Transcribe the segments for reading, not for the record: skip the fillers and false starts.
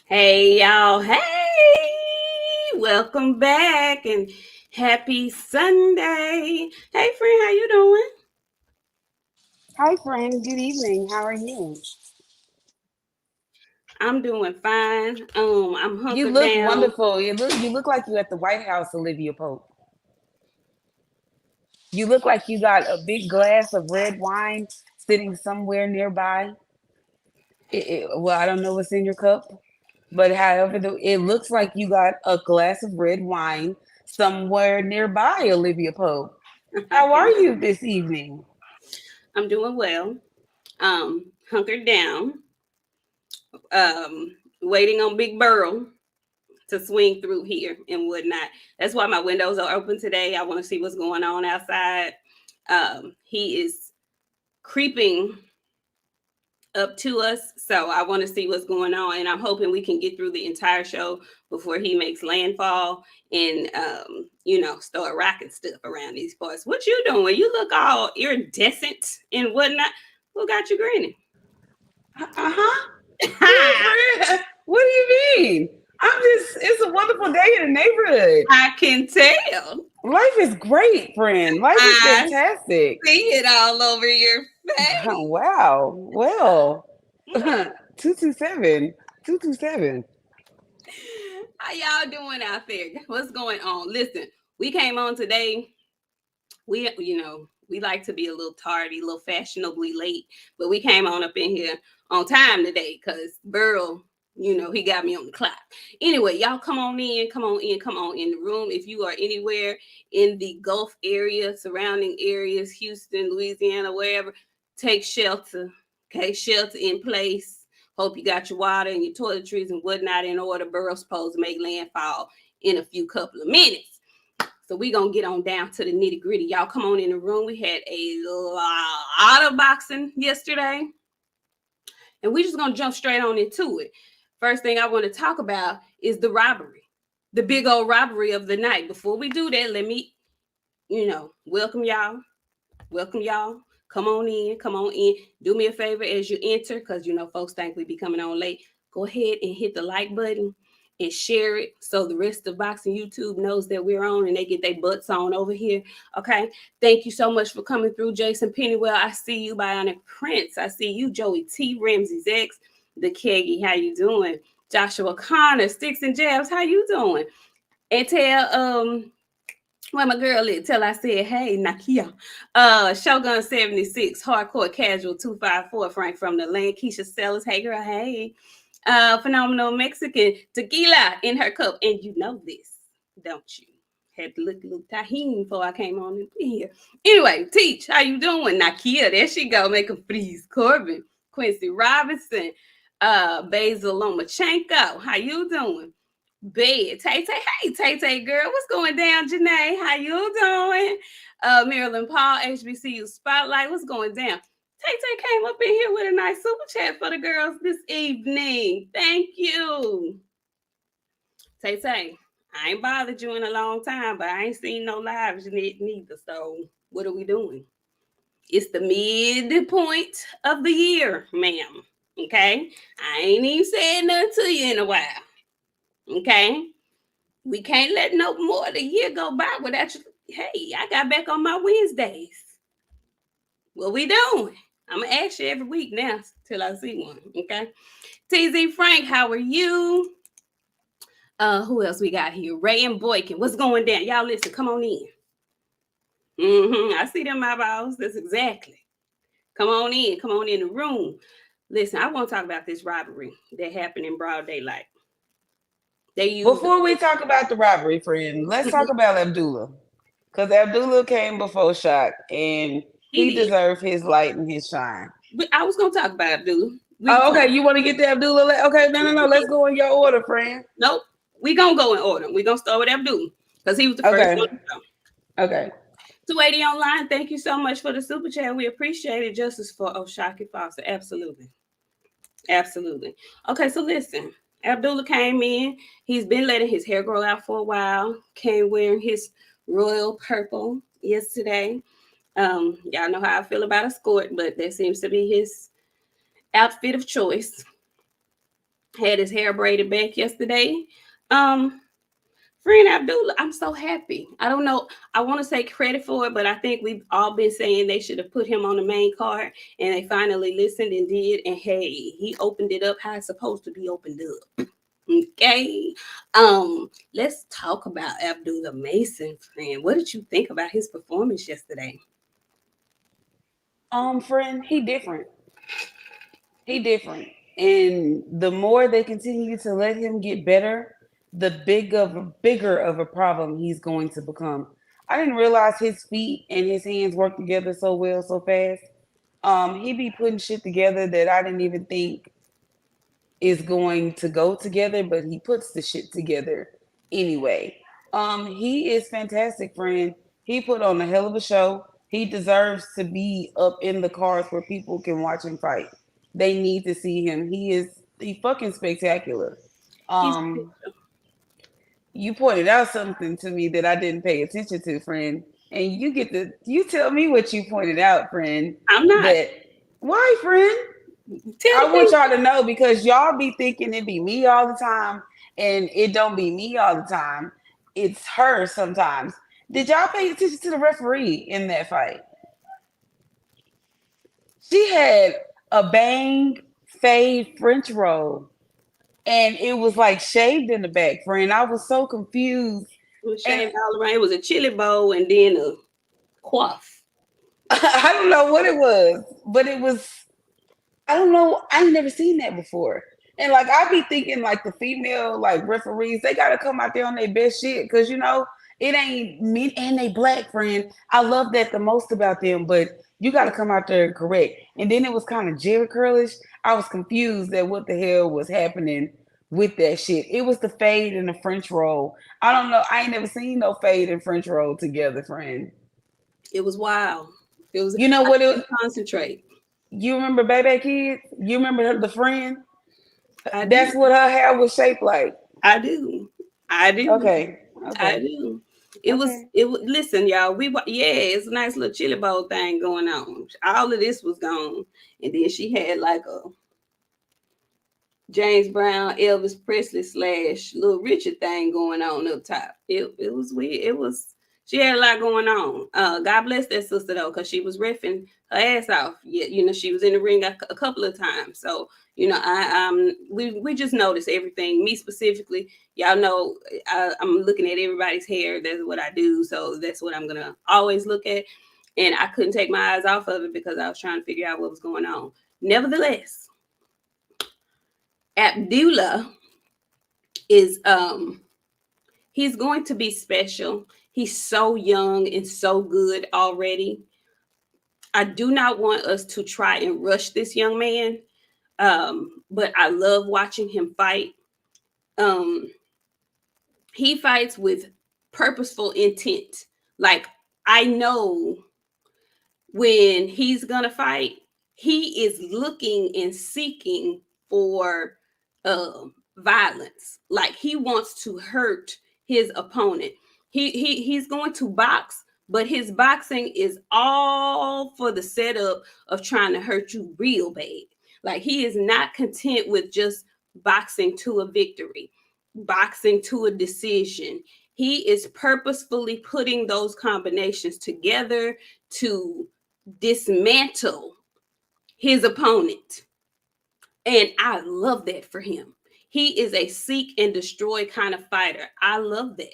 Hey y'all, hey! Welcome back and happy Sunday. Hey friend, how you doing? Hi, friend. Good evening. How are you? I'm doing fine. I'm You hunkered look down. wonderful. You look like you at the White House, Olivia Pope. You look like you got a big glass of red wine sitting somewhere nearby. Well, I don't know what's in your cup, but however, it looks like you got a glass of red wine somewhere nearby, Olivia Pope. How are you this evening? I'm doing well. Hunkered down. Waiting on Big Burl to swing through here and whatnot. That's why my windows are open today. I want to see what's going on outside. He is creeping up to us. So I want to see what's going on, and I'm hoping we can get through the entire show before he makes landfall and start rocking stuff around these parts. What you doing? You look all iridescent and whatnot. Who got you grinning? Uh-huh. Well, friend, what do you mean? It's a wonderful day in the neighborhood. I can tell. Life is great, friend. Life is I fantastic. see it all over your face. Wow. Well, 227. 227. How y'all doing out there? What's going on? Listen, we came on today. We like to be a little tardy, a little fashionably late, but we came on up in here on time today because Burl, he got me on the clock. Anyway, y'all come on in, come on in, come on in the room. If you are anywhere in the Gulf area, surrounding areas, Houston, Louisiana, wherever, take shelter. Okay, shelter in place. Hope you got your water and your toiletries and whatnot in order. Burl's supposed to make landfall in a few couple of minutes. So we gonna get on down to the nitty gritty. Y'all come on in the room. We had a lot of boxing yesterday, and we just gonna jump straight on into it. First thing I want to talk about is the robbery, the big old robbery of the night. Before we do that, let me, welcome y'all. Welcome y'all. Come on in. Come on in. Do me a favor as you enter, because folks think we be coming on late. Go ahead and hit the like button and share it so the rest of Boxing YouTube knows that we're on and they get their butts on over here. Okay. Thank you so much for coming through, Jason Pennywell. I see you, Bionic Prince. I see you, Joey T. Ramsey's X, the Keggy. How you doing? Joshua Connor, Sticks and Jabs. How you doing? And tell where my girl is, tell I said, hey, Nakia. Shogun 76, Hardcore Casual 254, Frank from the land. Keisha Sellers, hey girl, hey. Phenomenal Mexican, tequila in her cup. And you know this, don't you? Had to look a little tahini before I came on in here. Anyway, Teach, how you doing? Nakia, there she go, make a freeze. Corbin, Quincy Robinson, Basil Lomachenko, how you doing? Bed. Tay Tay. Hey, Tay Tay girl. What's going down, Janae? How you doing? Marilyn Paul, HBCU Spotlight. What's going down? Tay Tay came up in here with a nice super chat for the girls this evening. Thank you. Tay Tay, I ain't bothered you in a long time, but I ain't seen no lives neither. So what are we doing? It's the midpoint of the year, ma'am. Okay? I ain't even said nothing to you in a while. Okay? We can't let no more of the year go by without you. Hey, I got back on my Wednesdays. What we doing? I'm gonna ask you every week now till I see one. Okay. TZ Frank, how are you? Who else we got here? Ray and Boykin. What's going down? Y'all listen, come on in. I see them eyeballs. That's exactly. Come on in. Come on in the room. Listen, I want to talk about this robbery that happened in broad daylight. They used Before we talk about the robbery, friend, let's talk about Abdullah. Because Abdullah came before Shaq and he he did. deserved his light and his shine. But I was gonna talk about Abdullah. We can Oh, talk. okay. You want to get to Abdullah? Okay, no. Let's go in your order, friend. Nope. We gonna go in order. We gonna start with Abdul because he was the first Okay. one to go. Okay. 280 online. Thank you so much for the super chat. We appreciate it. Justice for Oshaki Foster. Absolutely. Absolutely. Okay, so listen. Abdullah came in. He's been letting his hair grow out for a while. Came wearing his royal purple yesterday. Y'all know how I feel about a skirt, but that seems to be his outfit of choice. Had his hair braided back yesterday. Um, Friend Abdullah, I'm so happy. I don't know. I want to say credit for it, but I think we've all been saying they should have put him on the main card, and they finally listened and did. And hey, he opened it up how it's supposed to be opened up. Okay. Let's talk about Abdullah Mason, friend. What did you think about his performance yesterday? Friend, he different. He different. And the more they continue to let him get better, the bigger of a problem he's going to become. I didn't realize his feet and his hands work together so well so fast. He be putting shit together that I didn't even think is going to go together, but he puts the shit together anyway. He is fantastic, friend. He put on a hell of a show. He deserves to be up in the cards where people can watch him fight. They need to see him. He fucking spectacular. He's Um, you pointed out something to me that I didn't pay attention to, friend. And you tell me what you pointed out, friend. I'm not. That why, friend? Tell I the want people. y'all to know because y'all be thinking it be me all the time, and it don't be me all the time. It's her sometimes. Did y'all pay attention to the referee in that fight? She had a bang fade French roll, and it was like shaved in the back, friend. I was so confused, It was and shaved all around. It was a chili bowl and then a quaff. I don't know what it was, but it was. I don't know. I ain't never seen that before. And like I be thinking like the female like referees, they gotta come out there on their best shit because it ain't me and they black friend. I love that the most about them, but you gotta come out there and correct. And then it was kind of Jerry curlish. I was confused at what the hell was happening with that shit. It was the fade and the French roll. I don't know. I ain't never seen no fade and French roll together, friend. It was wild. It was. You know I what couldn't it concentrate. you remember Baby Kid? You remember the friend? I do. That's what her hair was shaped like. I do. I do. Okay. I Okay. do. It was. Okay. It was. Listen, y'all. Yeah, it's a nice little chili bowl thing going on. All of this was gone, and then she had like a James Brown, Elvis Presley slash Little Richard thing going on up top. It was weird. It was she had a lot going on. God bless that sister though, because she was riffing her ass off. Yeah, she was in the ring a couple of times. So we just noticed everything. Me specifically, y'all know I'm looking at everybody's hair. That's what I do. So that's what I'm gonna always look at. And I couldn't take my eyes off of it because I was trying to figure out what was going on. Nevertheless, Abdullah is he's going to be special. He's so young and so good already. I do not want us to try and rush this young man. But I love watching him fight. Um he fights with purposeful intent. Like I know when he's gonna fight, he is looking and seeking for violence. Like he wants to hurt his opponent. He's going to box, but his boxing is all for the setup of trying to hurt you real bad. Like he is not content with just boxing to a victory, boxing to a decision. He is purposefully putting those combinations together to dismantle his opponent. And I love that for him. He is a seek and destroy kind of fighter. I love that.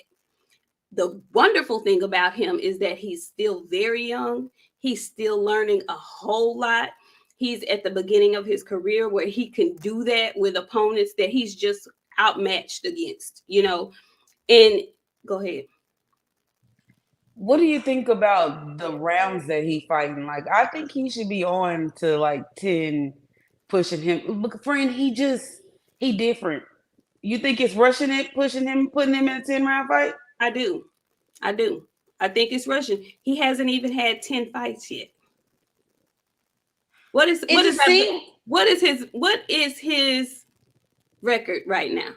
The wonderful thing about him is that he's still very young. He's still learning a whole lot. He's at the beginning of his career where he can do that with opponents that he's just outmatched against. And go ahead. What do you think about the rounds that he fighting? Like, I think he should be on to like 10, pushing him. Look, friend, he different. You think it's rushing it, pushing him, putting him in a 10 round fight? I do. I do. I think it's Russian. He hasn't even had 10 fights yet. What is It what is just seems what is his record right now?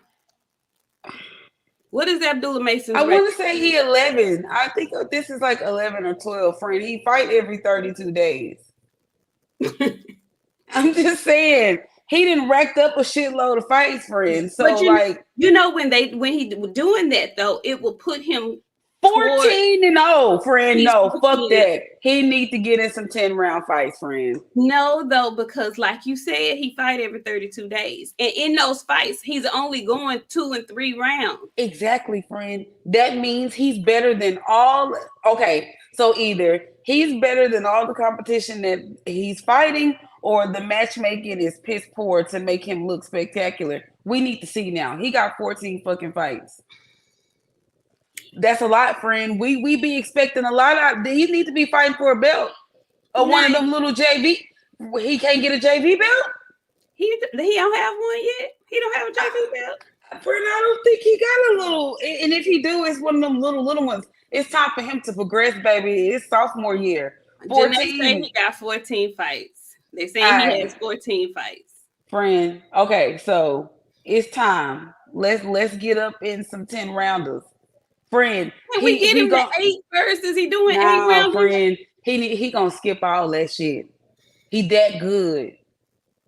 What is Abdullah Mason's I record? want to say he 11. I think this is like 11 or 12, friend. He fight every 32 days. I'm just saying. he didn't racked up a shitload of fights, friend. But So like when he doing that though, it will put him toward 14-0, friend. he's No, fuck yeah. that. He need to get in some 10-round fights, friend. No, though, because like you said, he fight every 32 days. And in those fights, he's only going 2 and 3 rounds. Exactly, friend. That means he's better than all. Okay, so either he's better than all the competition that he's fighting, or the matchmaking is piss poor to make him look spectacular. We need to see now. He got 14 fucking fights. That's a lot, friend. We be expecting a lot out. He need to be fighting for a belt. Or one of them little JV. He can't get a JV belt? He don't have one yet. He don't have a JV belt. Friend, I don't think he got a little. And if he do, it's one of them little ones. It's time for him to progress, baby. It's sophomore year. 14. Janae say he got 14 fights. They say he has 14 fights. Friend, okay, so it's time. Let's get up in some 10 rounders. Friend, can we get him to 8 first? Is he doing 8 rounds? Friend, he gonna skip all that shit. He that good.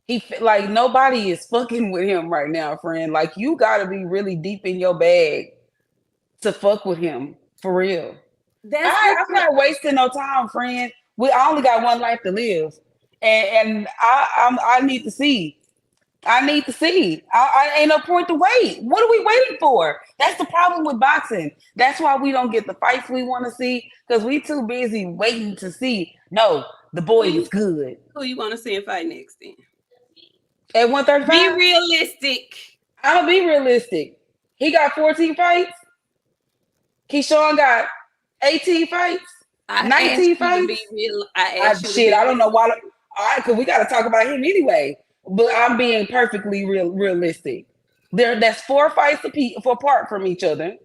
He like nobody is fucking with him right now, friend. Like you gotta be really deep in your bag to fuck with him for real. I'm not wasting no time, friend. I only got one life to live, and I need to see. I need to see. I ain't no point to wait. What are we waiting for? That's the problem with boxing. That's why we don't get the fights we want to see because we too busy waiting to see. No, the boy is good. Who you want to see him fight next then? At 135? Be realistic. I'll be realistic. He got 14 fights. Keyshawn got 18 fights. 19 fights. I don't know why. All right, because we got to talk about him anyway. But I'm being perfectly realistic. That's 4 fights apart from each other.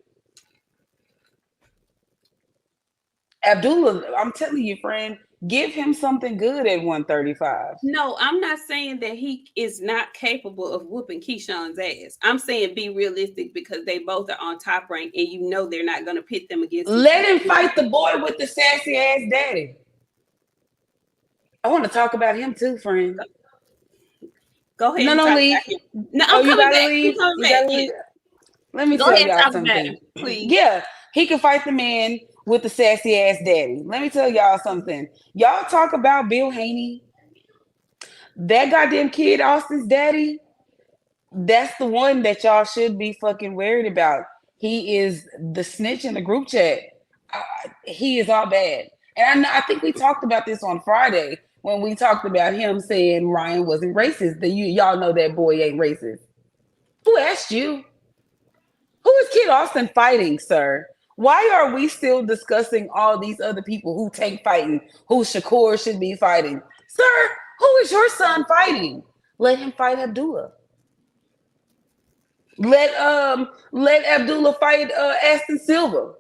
Abdullah, I'm telling you, friend, give him something good at 135. No, I'm not saying that he is not capable of whooping Keyshawn's ass. I'm saying be realistic because they both are on Top Rank and you know they're not going to pit them against Let him fight the boy with the sassy ass daddy. I want to talk about him too, friend. Go ahead. No, leave. No, I'm coming back. Leave. Leave. Let me tell y'all something. Please. Yeah, he can fight the man with the sassy ass daddy. Let me tell y'all something. Y'all talk about Bill Haney. That goddamn kid, Austin's daddy, that's the one that y'all should be fucking worried about. He is the snitch in the group chat. He is all bad. And I think we talked about this on Friday when we talked about him saying Ryan wasn't racist. That y'all know that boy ain't racist. Who asked you? Who is Kid Austin fighting, sir? Why are we still discussing all these other people who take fighting, who Shakur should be fighting? Sir, who is your son fighting? Let him fight Abdullah. Let Abdullah fight Aston Silva.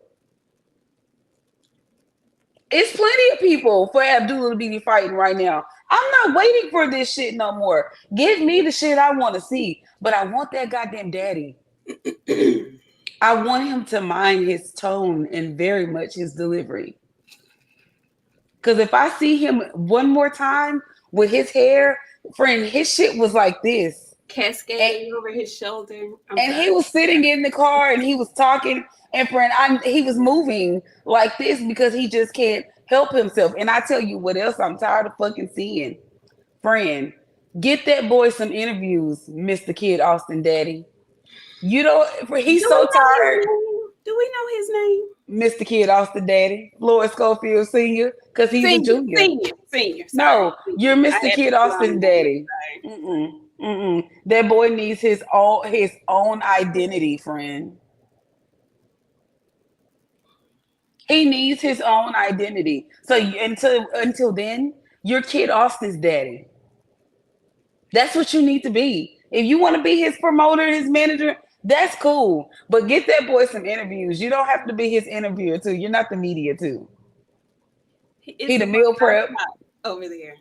It's plenty of people for Abdullah to be fighting right now. I'm not waiting for this shit no more. Give me the shit I want to see, but I want that goddamn daddy. I want him to mind his tone and very much his delivery. Because if I see him one more time with his hair, friend, his shit was like this. Cascading over his shoulder. He was sitting in the car and he was talking. And friend, he was moving like this because he just can't help himself. And I tell you what else I'm tired of fucking seeing. Friend, get that boy some interviews, Mr. Kid Austin Daddy. You know, he's so tired. Do we know his name? Mr. Kid Austin Daddy, Floyd Schofield Sr., because he's a junior. Senior. No, you're Mr. Kid Austin Daddy. That boy needs his own identity, friend. He needs his own identity. So until then, you're Kid Austin's daddy. That's what you need to be. If you want to be his promoter, his manager, that's cool. But get that boy some interviews. You don't have to be his interviewer too. You're not the media too. He the meal prep over there,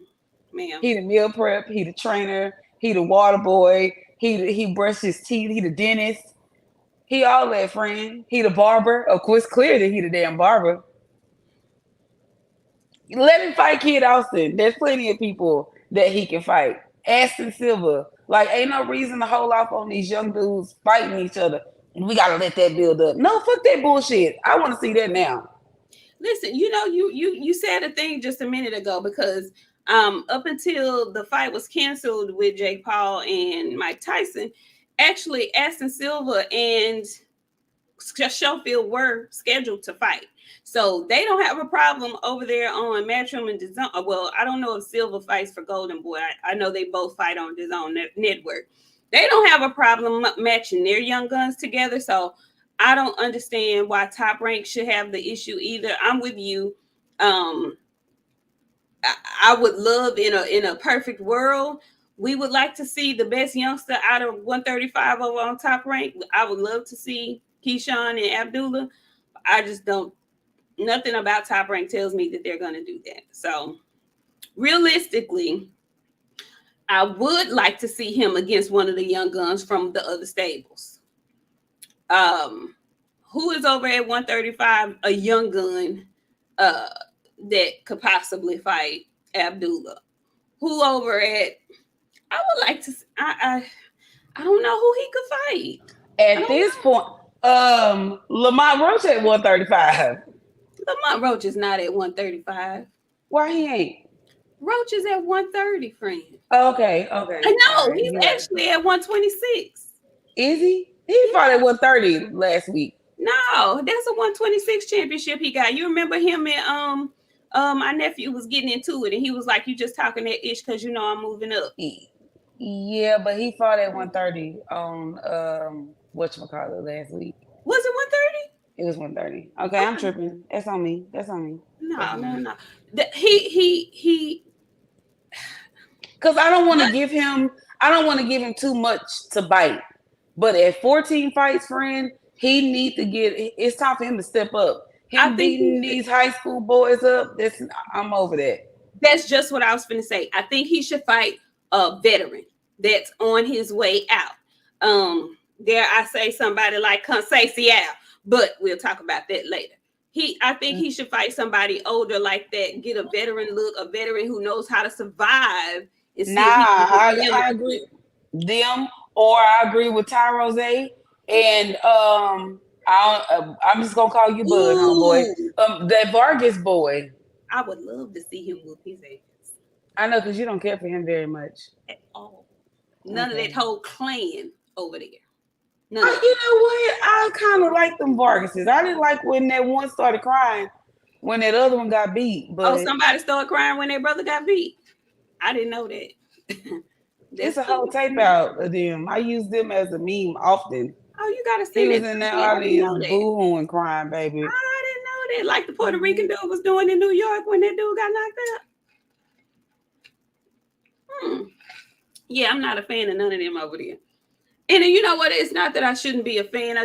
ma'am. He the meal prep. He the trainer. He the water boy. He brushes his teeth. He the dentist. He all that, friend. He the barber. Of course, clear that he the damn barber. Let him fight Kid Austin. There's plenty of people that he can fight. Aston Silva, Like, ain't no reason to hold off on these young dudes fighting each other. We gotta let that build up. No, fuck that bullshit. I want to see that now. Listen, you said a thing just a minute ago because up until the fight was canceled with Jake Paul and Mike Tyson, actually Aston Silva and Schofield were scheduled to fight. So they don't have a problem over there on Matchroom and DAZN. Well, I don't know if Silva fights for Golden Boy. I know they both fight on DAZN network. They don't have a problem matching their young guns together. So I don't understand why Top Rank should have the issue either. I'm with you. Um, I would love in a perfect world, we would like to see the best youngster out of 135 over on Top Rank. I would love to see Keyshawn and Abdullah. I just don't. Nothing about Top Rank tells me that they're going to do that. So realistically, I would like to see him against one of the young guns from the other stables. Who is over at 135? A young gun that could possibly fight Abdullah. Who over at? I would like to. I don't know who he could fight. At this point, Lamont Roach at 135. Lamont Roach is not at 135. Why he ain't? Roach is at 130, friend. Okay. No, he's actually at 126. Is he? He fought at 130 last week. No, that's a 126 championship he got. You remember him and my nephew was getting into it, and he was like, "You just talking that ish because you know I'm moving up." Yeah, but he fought at 130 on whatchamacallit last week. Was it 130? It was 130. Okay, I'm tripping. That's on me. No. He. Because I don't want to give him too much to bite. But at 14 fights, friend, he need to get. It's time for him to step up. Him beating these high school boys up. I'm over that. That's just what I was going to say. I think he should fight a veteran that's on his way out. Dare I say somebody like Conceição, but we'll talk about that later. I think he should fight somebody older like that, get a veteran look, a veteran who knows how to survive. I agree. I agree with Ty Rose, and I'm just gonna call you Bud, homeboy. That Vargas boy. I would love to see him whoop his ass. I know, because you don't care for him very much at all. None of that whole clan over there. You know what? I kind of like them Vargases. I didn't like when that one started crying when that other one got beat. But somebody started crying when their brother got beat. I didn't know that. There's a whole tape out of them. I use them as a meme often. Oh, you gotta see it. He was in that audience boo-hooing crying, baby. I didn't know that. Like the Puerto Rican dude was doing in New York when that dude got knocked out. Yeah, I'm not a fan of none of them over there. And you know what? It's not that I shouldn't be a fan.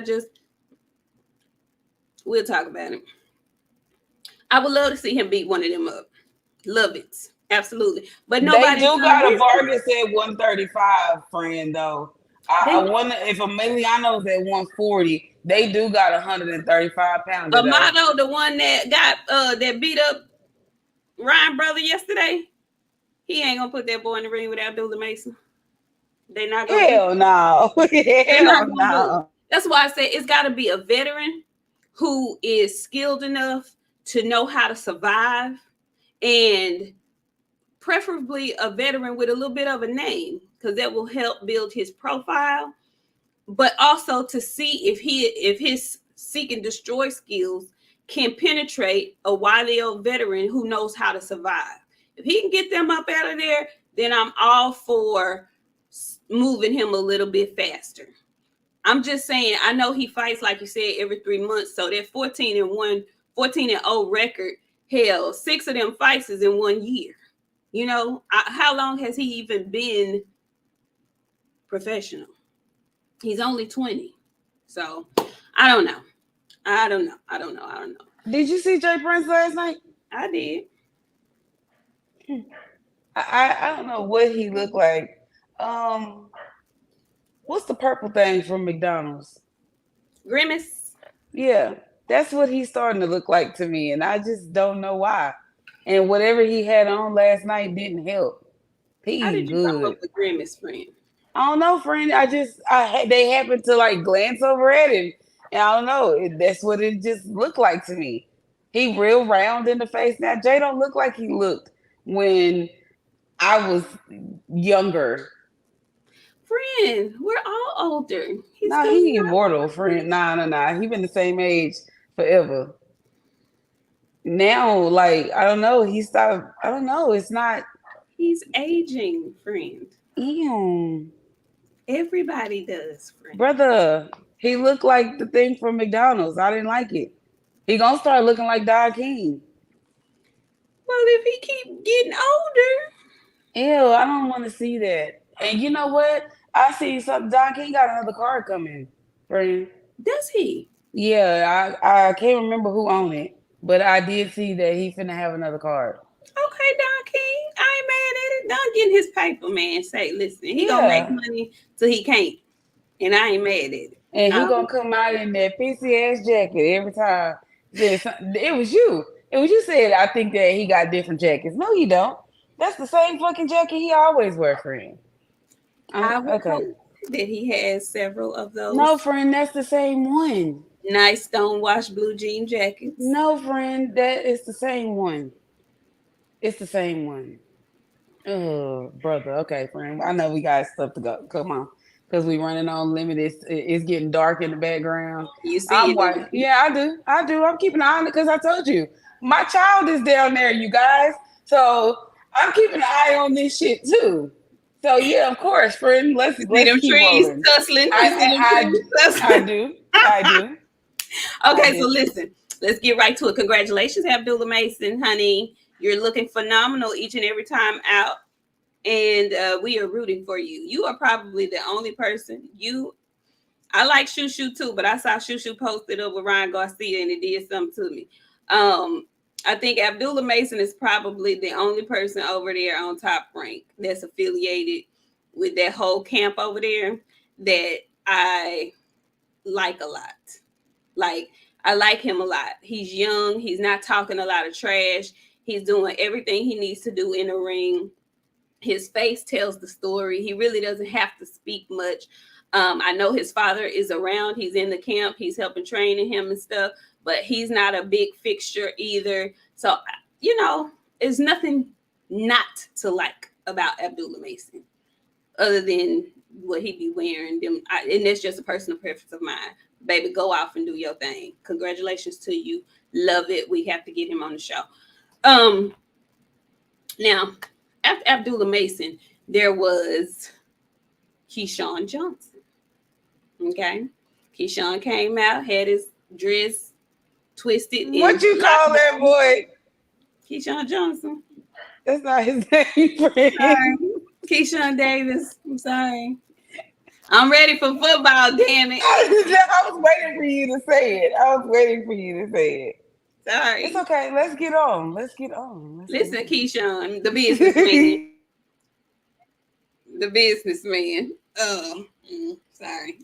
We'll talk about it. I would love to see him beat one of them up. Love it. Absolutely. But nobody. They do got a Vargas at 135, friend, though. I wonder if Emiliano's at 140. They do got 135 pounds. Amato, the one that got that beat up Ryan brother yesterday, he ain't gonna put that boy in the ring with Abdullah Mason. They not gonna. Hell no. Hell no. That's why I say it's got to be a veteran who is skilled enough to know how to survive, and preferably a veteran with a little bit of a name, because that will help build his profile, but also to see if his seek and destroy skills can penetrate a wily old veteran who knows how to survive. If he can get them up out of there, then I'm all for moving him a little bit faster. I'm just saying, I know he fights, like you said, every 3 months. So that 14-0 record, hell, 6 of them fights is in 1 year. You know, how long has he even been professional? He's only 20. So I don't know. Did you see Jay Prince last night? I did. I don't know what he looked like. What's the purple thing from McDonald's? Grimace. Yeah, that's what he's starting to look like to me, and I just don't know why. And whatever he had on last night didn't help. How did you come up with Grimace, friend? I don't know, friend. They happened to like glance over at him, and I don't know. That's what it just looked like to me. He real round in the face now. Jay don't look like he looked when I was younger. Friend, we're all older. He's Nah, gonna he not look immortal, like friend. this. Nah. He been the same age forever. Now, like I don't know. He stopped. I don't know. It's not. He's aging, friend. Ew, Everybody does, friend. brother. He looked like the thing from McDonald's. I didn't like it. He gonna start looking like Dog King. Well, if he keep getting older, Ew, I don't want to see that. And you know what? I see something. Don King got another card coming, friend. does he? Yeah, I can't remember who owned it, but I did see that he finna have another card. Okay, Don King. I ain't mad at it. Don getting his paper, man. Say, listen, he gonna make Yeah, money till he can't. And I ain't mad at it. and he gonna Um, come out in that pissy ass jacket every time. It was you. It was you said. I think that he got different jackets. No, you don't. That's the same fucking jacket he always wear, friend. I would Okay. hope that he has several of No, those friend, that's the same one. nice stonewashed blue jean jackets. No, friend, that is the same one. It's the same one. Oh, brother. Okay, friend. I know we got stuff to go. Come on, because we running on limit. It's getting dark in the background. You see I'm it, don't white. you? Yeah, I do. I do. I'm keeping an eye on it because I told you my child is down there, you guys. So I'm keeping an eye on this shit too. So yeah, of course, friend. Let's You see let's them keep trees rolling. tussling. You see them I trees I tussling. do. I do. I Okay, so do. listen, let's get right to it. Congratulations, Abdullah Mason, honey. You're looking phenomenal each and every time out, and we are rooting for you. You are probably the only person. I like Shoo Shoo too, but I saw Shoo Shoo posted up with Ryan Garcia, and it did something to me. Um, I think Abdullah Mason is probably the only person over there on Top Rank that's affiliated with that whole camp over there that I like a lot. Like I like him a lot. He's young. He's not talking a lot of trash. He's doing everything he needs to do in the ring. His face tells the story. He really doesn't have to speak much. I know his father is around. He's in the camp. He's helping training him and stuff, but he's not a big fixture either. So, there's nothing not to like about Abdullah Mason other than what he be wearing. And that's just a personal preference of mine. Baby, go off and do your thing. Congratulations to you. Love it. We have to get him on the show. Um, Now, after Abdullah Mason, there was Keyshawn Johnson. Okay. Keyshawn came out, had his dress twisted What in you call that boy? Keyshawn Johnson. That's not his name, friend. Sorry. Keyshawn Davis. I'm sorry. I'm ready for football, damn it. I was waiting for you to say it. I was waiting for you to say it. It's Sorry. okay. Let's get on. Let's get on. Listen, Keyshawn, the businessman. The businessman. Sorry.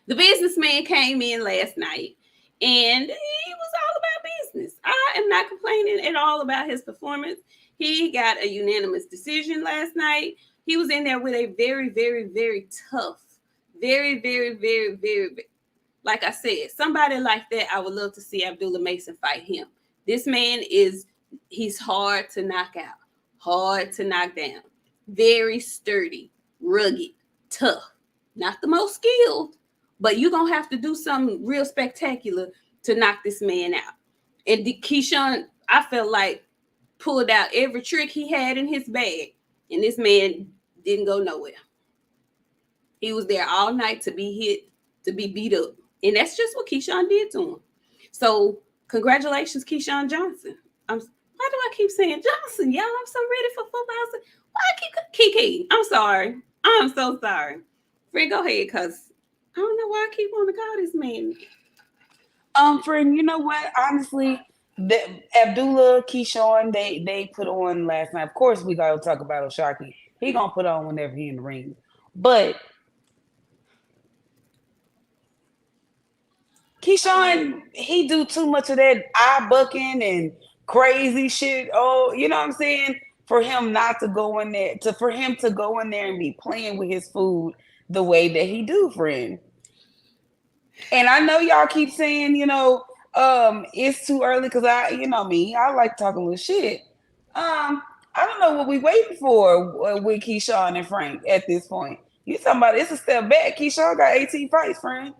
The businessman came in last night and he was all about business. I am not complaining at all about his performance. He got a unanimous decision last night. He was in there with a very, very, very tough, very, very, very, very, like I said, somebody like that, I would love to see Abdullah Mason fight him. This man he's hard to knock out, hard to knock down, very sturdy, rugged, tough. Not the most skilled, but you're going to have to do something real spectacular to knock this man out. And Keyshawn, I felt like, pulled out every trick he had in his bag, and this man didn't go nowhere. He was there all night to be hit, to be beat up. And that's just what Keyshawn did to him. So, congratulations, Keyshawn Johnson. Why do I keep saying Johnson? Y'all, I'm so ready for football. Why I keep Kiki? I'm sorry. I'm so sorry. Fred, go ahead, because I don't know why I keep wanting to call this man. Friend, you know what? Honestly, Abdullah, Keyshawn, they put on last night. Of course, we gotta talk about Oshaki. He gonna put on whenever he in the ring. But Keyshawn, he do too much of that eye bucking and crazy shit. Oh, you know what I'm saying? for him not to go in there, for him to go in there and be playing with his food the way that he do, friend. And I know y'all keep saying, it's too early because you know me, I like talking with shit. I don't know what we waiting for with Keyshawn and Frank at this point. You talking about it's a step back. Keyshawn got 18 fights, friend.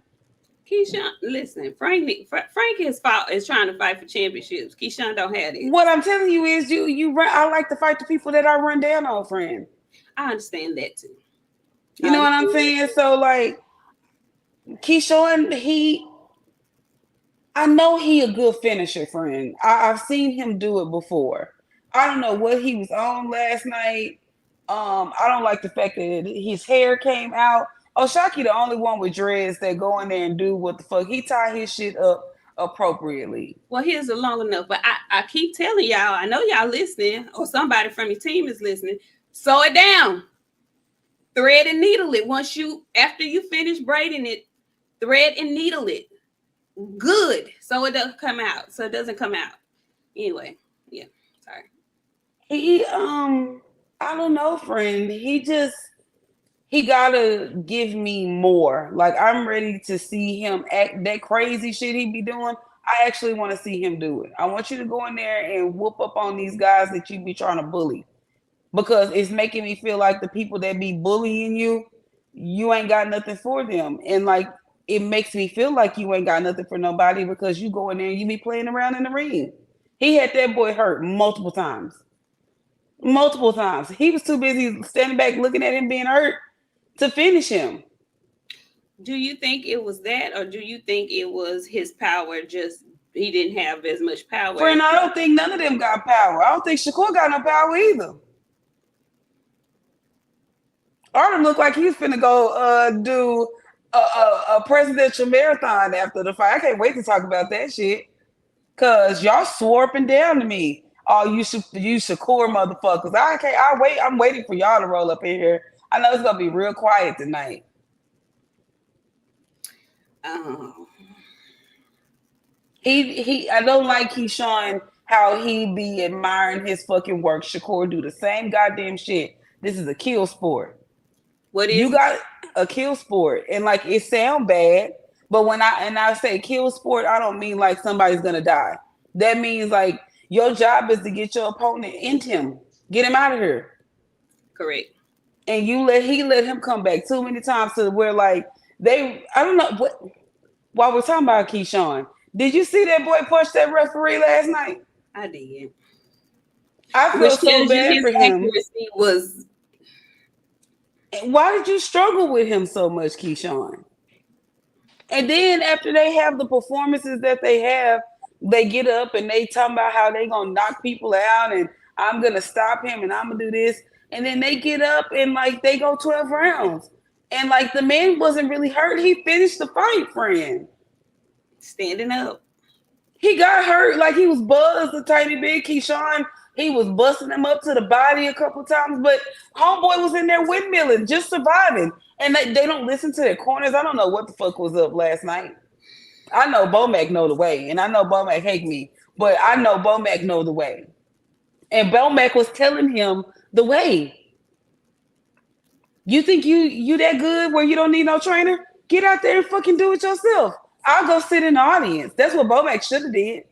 Keyshawn, listen, Frank is trying to fight for championships. Keyshawn don't have it. What I'm telling you is you run. I like to fight the people that I run down on, friend. I understand that too. You know what I'm saying? So like Keyshawn, I know he a good finisher, friend. I've seen him do it before. I don't know what he was on last night. I don't like the fact that his hair came out. Oshaki the only one with dreads that go in there and do what the fuck. He tie his shit up appropriately. Well, here's a long enough, but I keep telling y'all, I know y'all listening, or somebody from your team is listening. Sew it down. Thread and needle it. After you finish braiding it, thread and needle it. Good. So it doesn't come out. Anyway, yeah. Sorry. I don't know, friend. He gotta give me more. Like I'm ready to see him act that crazy shit he be doing. I actually want to see him do it. I want you to go in there and whoop up on these guys that you be trying to bully, because it's making me feel like the people that be bullying you ain't got nothing for them, and like it makes me feel like you ain't got nothing for nobody because you go in there and you be playing around in the ring. He had that boy hurt multiple times. Multiple times. He was too busy standing back looking at him being hurt to finish him. Do you think it was that, or do you think it was his power? Just he didn't have as much power. Friend, I don't think none of them got power. I don't think Shakur got no power either. Artem looked like he's finna go do a presidential marathon after the fight. I can't wait to talk about that shit. Cause y'all swarping down to me. Oh, you Shakur motherfuckers. I'm waiting for y'all to roll up in here. I know it's gonna be real quiet tonight. Oh. I don't like Keyshawn how he be admiring his fucking work. Shakur do the same goddamn shit. This is a kill sport. What is you got a kill sport, and like it sound bad, but when I say kill sport, I don't mean like somebody's gonna die. That means like your job is to get your opponent into him, get him out of here. Correct. And he let him come back too many times to where like I don't know what. While we're talking about Keyshawn, did you see that boy punch that referee last night? I did. I feel so bad for him. Was. Why did you struggle with him so much, Keyshawn? And then after they have the performances that they have, they get up and they talk about how they gonna knock people out and I'm gonna stop him and I'm gonna do this. And then they get up and like they go 12 rounds. And like the man wasn't really hurt. He finished the fight, friend. Standing up. He got hurt, like he was buzzed a tiny bit. Keyshawn, he was busting him up to the body a couple times, but homeboy was in there windmilling, just surviving. And they don't listen to their corners. I don't know what the fuck was up last night. I know Bomac know the way, and I know Bomac hate me, but I know Bomac know the way. And Bomac was telling him the way. You think you that good where you don't need no trainer? Get out there and fucking do it yourself. I'll go sit in the audience. That's what Bomac should have did.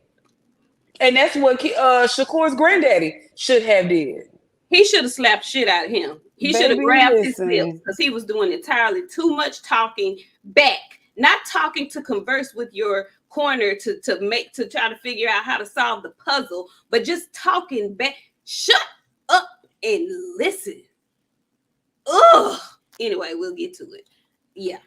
And that's what Shakur's granddaddy should have did. He should have slapped shit out of him. He should have grabbed his lips because he was doing entirely too much talking back. Not talking to converse with your corner to try to figure out how to solve the puzzle, but just talking back. Shut up and listen. Ugh. Anyway, we'll get to it. Yeah.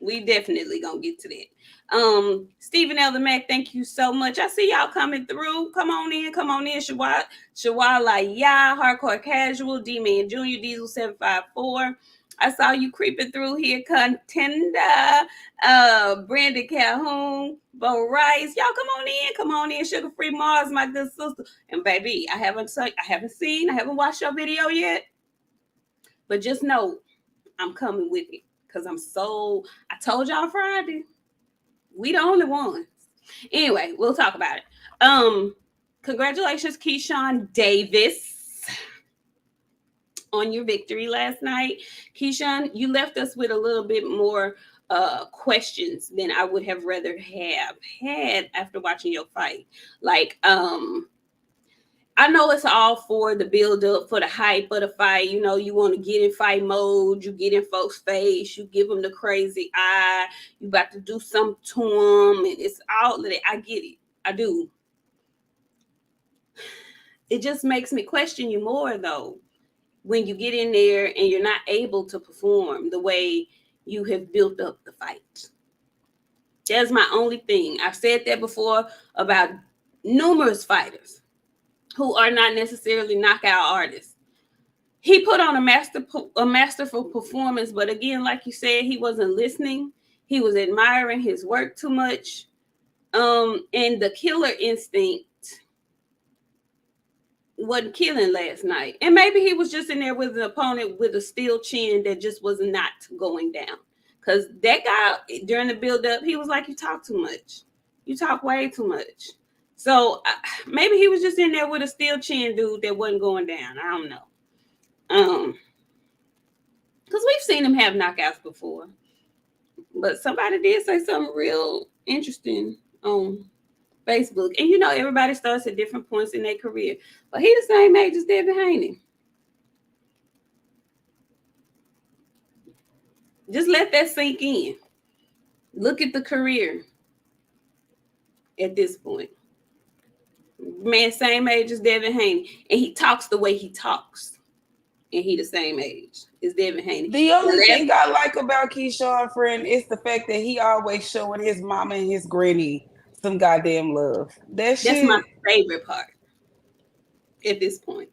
We definitely gonna get to that. Stephen L. the Mac, thank you so much. I see y'all coming through. Come on in. Shawala Hardcore Casual, D-Man Jr., Diesel 754. I saw you creeping through here, Contender, Brandon Calhoun, Bo Rice. Y'all come on in. Sugar Free Mars, my good sister. And baby, I haven't watched your video yet. But just know I'm coming with it. Because I told y'all Friday, we the only ones. Anyway, we'll talk about it. Congratulations, Keyshawn Davis, on your victory last night. Keyshawn, you left us with a little bit more questions than I would have rather have had after watching your fight. Like, I know it's all for the build up, for the hype of the fight. You know, you want to get in fight mode, you get in folks' face, you give them the crazy eye, you about to do something to them, and it's all of it. I get it. I do. It just makes me question you more, though, when you get in there and you're not able to perform the way you have built up the fight. That's my only thing. I've said that before about numerous fighters who are not necessarily knockout artists. He put on a masterful performance, but again, like you said, he wasn't listening. He was admiring his work too much. And the killer instinct wasn't killing last night. And maybe he was just in there with an opponent with a steel chin that just was not going down. Because that guy, during the build-up, he was like, you talk too much. You talk way too much. So maybe he was just in there with a steel chin dude that wasn't going down. I don't know. Because we've seen him have knockouts before. But somebody did say something real interesting on Facebook. And you know, everybody starts at different points in their career. But he the same age as Devin Haney. Just let that sink in. Look at the career at this point. Man, same age as Devin Haney. And he talks the way he talks. And he the same age as Devin Haney. The only thing I like about Keyshawn, friend, is the fact that he always showing his mama and his granny some goddamn love. That's my favorite part at this point.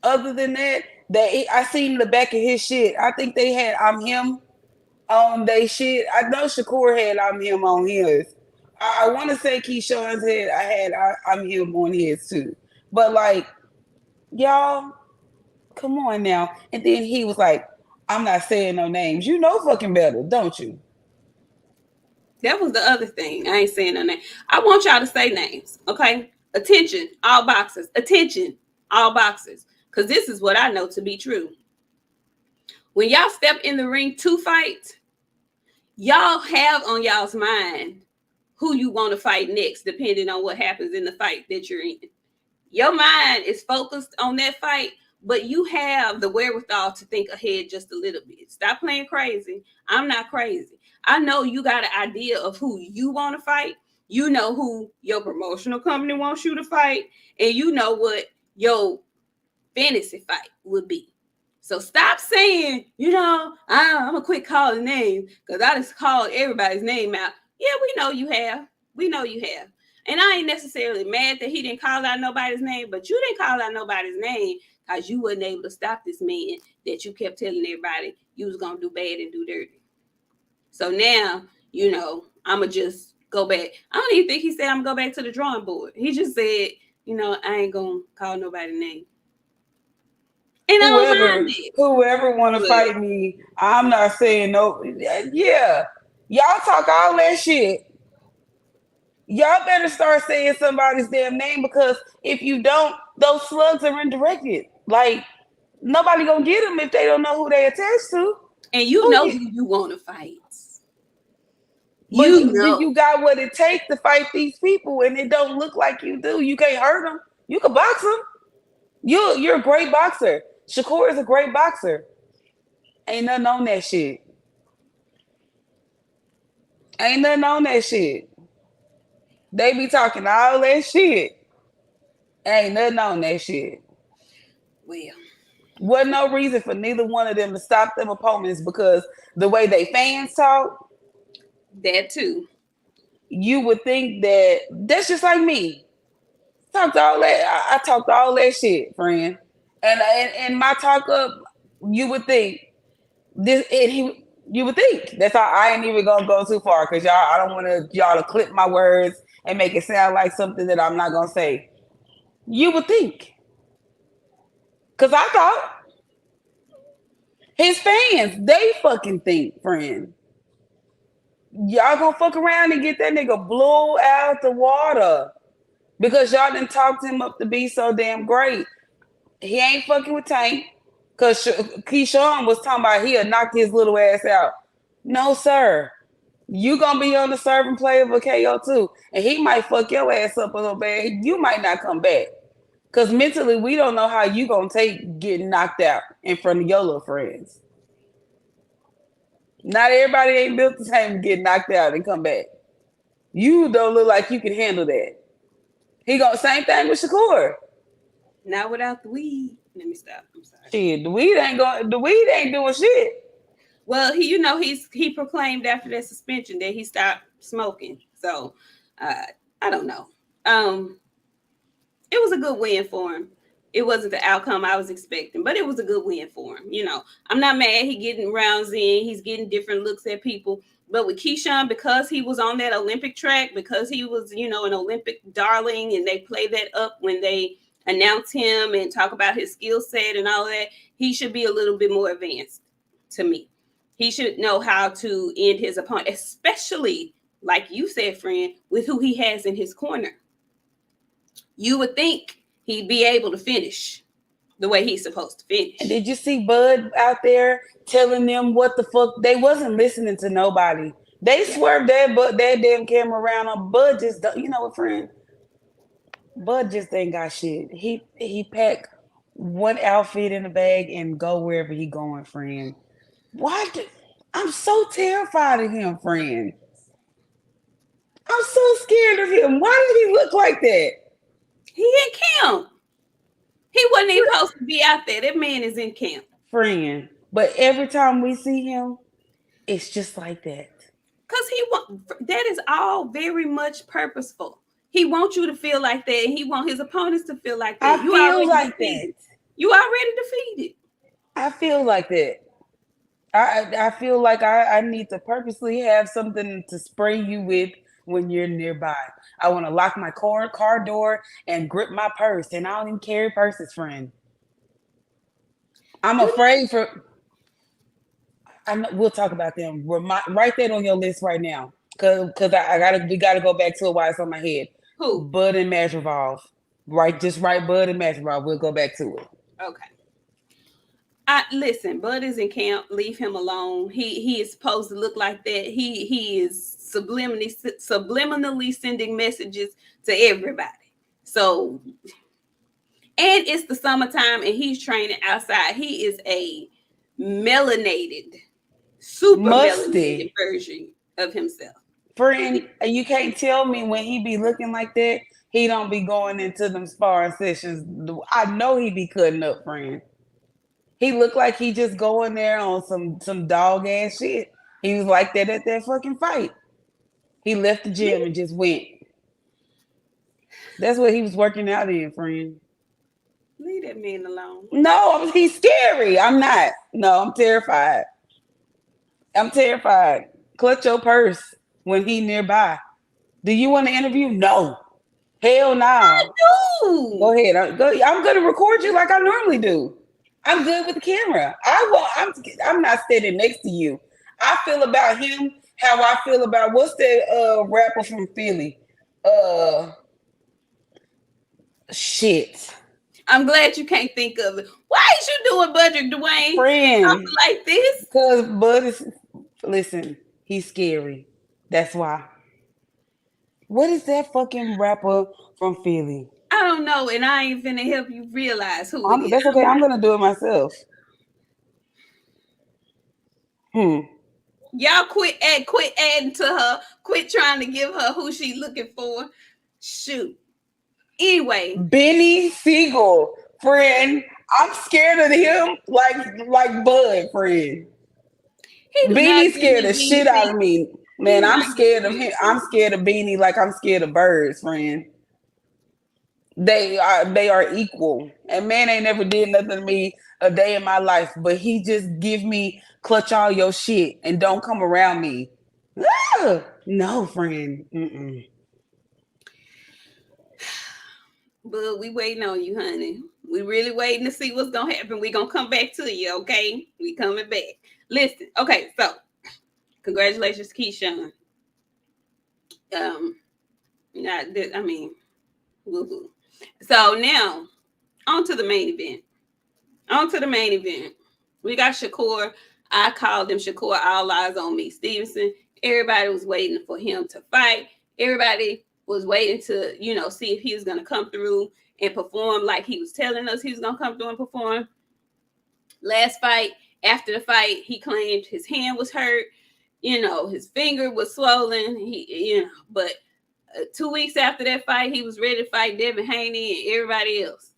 Other than that, I seen the back of his shit. I think they had I'm Him on they shit. I know Shakur had I'm Him on his. I want to say Keyshawn's head. I'm Him on his too. But like, y'all, come on now. And then he was like, I'm not saying no names. You know fucking better, don't you? That was the other thing. I ain't saying no name. I want y'all to say names, okay? Attention, all boxers. Attention, all boxers. Because this is what I know to be true. When y'all step in the ring to fight, y'all have on y'all's mind who you want to fight next, depending on what happens in the fight that you're in. Your mind is focused on that fight, but you have the wherewithal to think ahead just a little bit. Stop playing crazy. I'm not crazy. I know you got an idea of who you want to fight. You know who your promotional company wants you to fight, and you know what your fantasy fight would be. So stop saying, I'm going to quit calling names because I just called everybody's name out. Yeah, we know you have. We know you have. And I ain't necessarily mad that he didn't call out nobody's name, but you didn't call out nobody's name because you wasn't able to stop this man that you kept telling everybody you was going to do bad and do dirty. So now, I'm going to just go back. I don't even think he said I'm going to go back to the drawing board. He just said, I ain't going to call nobody's name. And whoever want to fight me, I'm not saying no. Yeah, y'all talk all that shit. Y'all better start saying somebody's damn name, because if you don't, those slugs are indirected. Like, nobody gonna get them if they don't know who they attached to. And you know who you want to fight. You got what it takes to fight these people, and it don't look like you do. You can't hurt them. You can box them. You're a great boxer. Shakur is a great boxer. Ain't nothing on that shit. Ain't nothing on that shit. They be talking all that shit. Ain't nothing on that shit. Well, wasn't no reason for neither one of them to stop them opponents, because the way they fans talk. That too. You would think that's just like me. Talked all that. I talked all that shit, friend. And my talk up, you would think this. You would think that's how. I ain't even gonna go too far, because I don't want y'all to clip my words and make it sound like something that I'm not gonna say. You would think, because I thought his fans, they fucking think, friend. Y'all gonna fuck around and get that nigga blew out the water. because y'all didn't talk him up to be so damn great. He ain't fucking with Tank because Keyshawn was talking about he'll knock his little ass out. No, sir. You gonna be on the serving play of a KO too, and he might fuck your ass up a little bit. You might not come back because mentally we don't know how you gonna take getting knocked out in front of your little friends. Not everybody ain't built the same to get knocked out and come back. You don't look like you can handle that. He got same thing with Shakur. Not without the weed. Let me stop. I'm sorry. Shit, the weed ain't doing shit. Well, he proclaimed after that suspension that he stopped smoking. So I don't know. It was a good win for him. It wasn't the outcome I was expecting, but it was a good win for him. I'm not mad. He getting rounds in. He's getting different looks at people. But with Keyshawn, because he was on that Olympic track, because he was, an Olympic darling, and they play that up when they announce him and talk about his skill set and all that, he should be a little bit more advanced to me. He should know how to end his opponent, especially, like you said, friend, with who he has in his corner. You would think he'd be able to finish the way he's supposed to finish. And did you see Bud out there telling them what the fuck? They wasn't listening to nobody. They swerved that damn camera around on Bud. Just, you know what, friend? Bud just ain't got shit. He pack one outfit in the bag and go wherever he going, friend. I'm so terrified of him, friend. I'm so scared of him. Why did he look like that? He in camp. He wasn't even supposed to be out there. That man is in camp. Friend. But every time we see him, it's just like that. Because that is all very much purposeful. He wants you to feel like that, and he wants his opponents to feel like that. I feel like that. You already defeated. I feel like that. I feel like I need to purposely have something to spray you with when you're nearby. I want to lock my car door and grip my purse, and I don't even carry purses, friend. I'm afraid for. We'll talk about them. Write that on your list right now, cause we gotta go back to it while it's on my head. Who? Bud and Masvidal. Just write Bud and Masvidal. We'll go back to it. Okay. Listen, Bud is in camp. Leave him alone. He is supposed to look like that. He is subliminally sending messages to everybody. So, and it's the summertime, and he's training outside. He is a super melanated version of himself. Friend, you can't tell me when he be looking like that, he don't be going into them sparring sessions. I know he be cutting up, friend. He looked like he just going there on some dog ass shit. He was like that at that fucking fight. He left the gym and just went. That's what he was working out in, friend. Leave that man alone. No, he's scary. I'm not. No, I'm terrified. Clutch your purse when he nearby. Do you want to interview? No. Hell no. I do. Go ahead. I'm going to record you like I normally do. I'm good with the camera. I'm not standing next to you. I feel about him how I feel about what's that rapper from Philly? Shit. I'm glad you can't think of it. Why is you doing Budget Dwayne? Friend. Something like this? Because Bud is, listen, he's scary. That's why. What is that fucking rapper from Philly? I don't know, and I ain't finna help you realize who it is. That's okay. I'm gonna do it myself. Y'all quit adding to her. Quit trying to give her who she looking for. Shoot. Anyway, Benny Siegel, friend. I'm scared of him like Bud, friend. Beanie scared the shit out of me. Man, I'm scared of him. I'm scared of Beanie like I'm scared of birds, friend. They are equal. And man ain't never did nothing to me a day in my life, but he just give me clutch all your shit and don't come around me. No, friend. Mm-mm. But we waiting on you, honey. We really waiting to see what's gonna happen. We gonna come back to you, okay? We coming back. Listen, okay, so congratulations, Keyshawn. Woo-hoo. So now, on to the main event. On to the main event. We got Shakur. I called him Shakur. All eyes on me. Stevenson. Everybody was waiting for him to fight. Everybody was waiting to, see if he was going to come through and perform like he was telling us he was going to come through and perform. Last fight, after the fight, he claimed his hand was hurt. His finger was swollen. But 2 weeks after that fight, he was ready to fight Devin Haney and everybody else.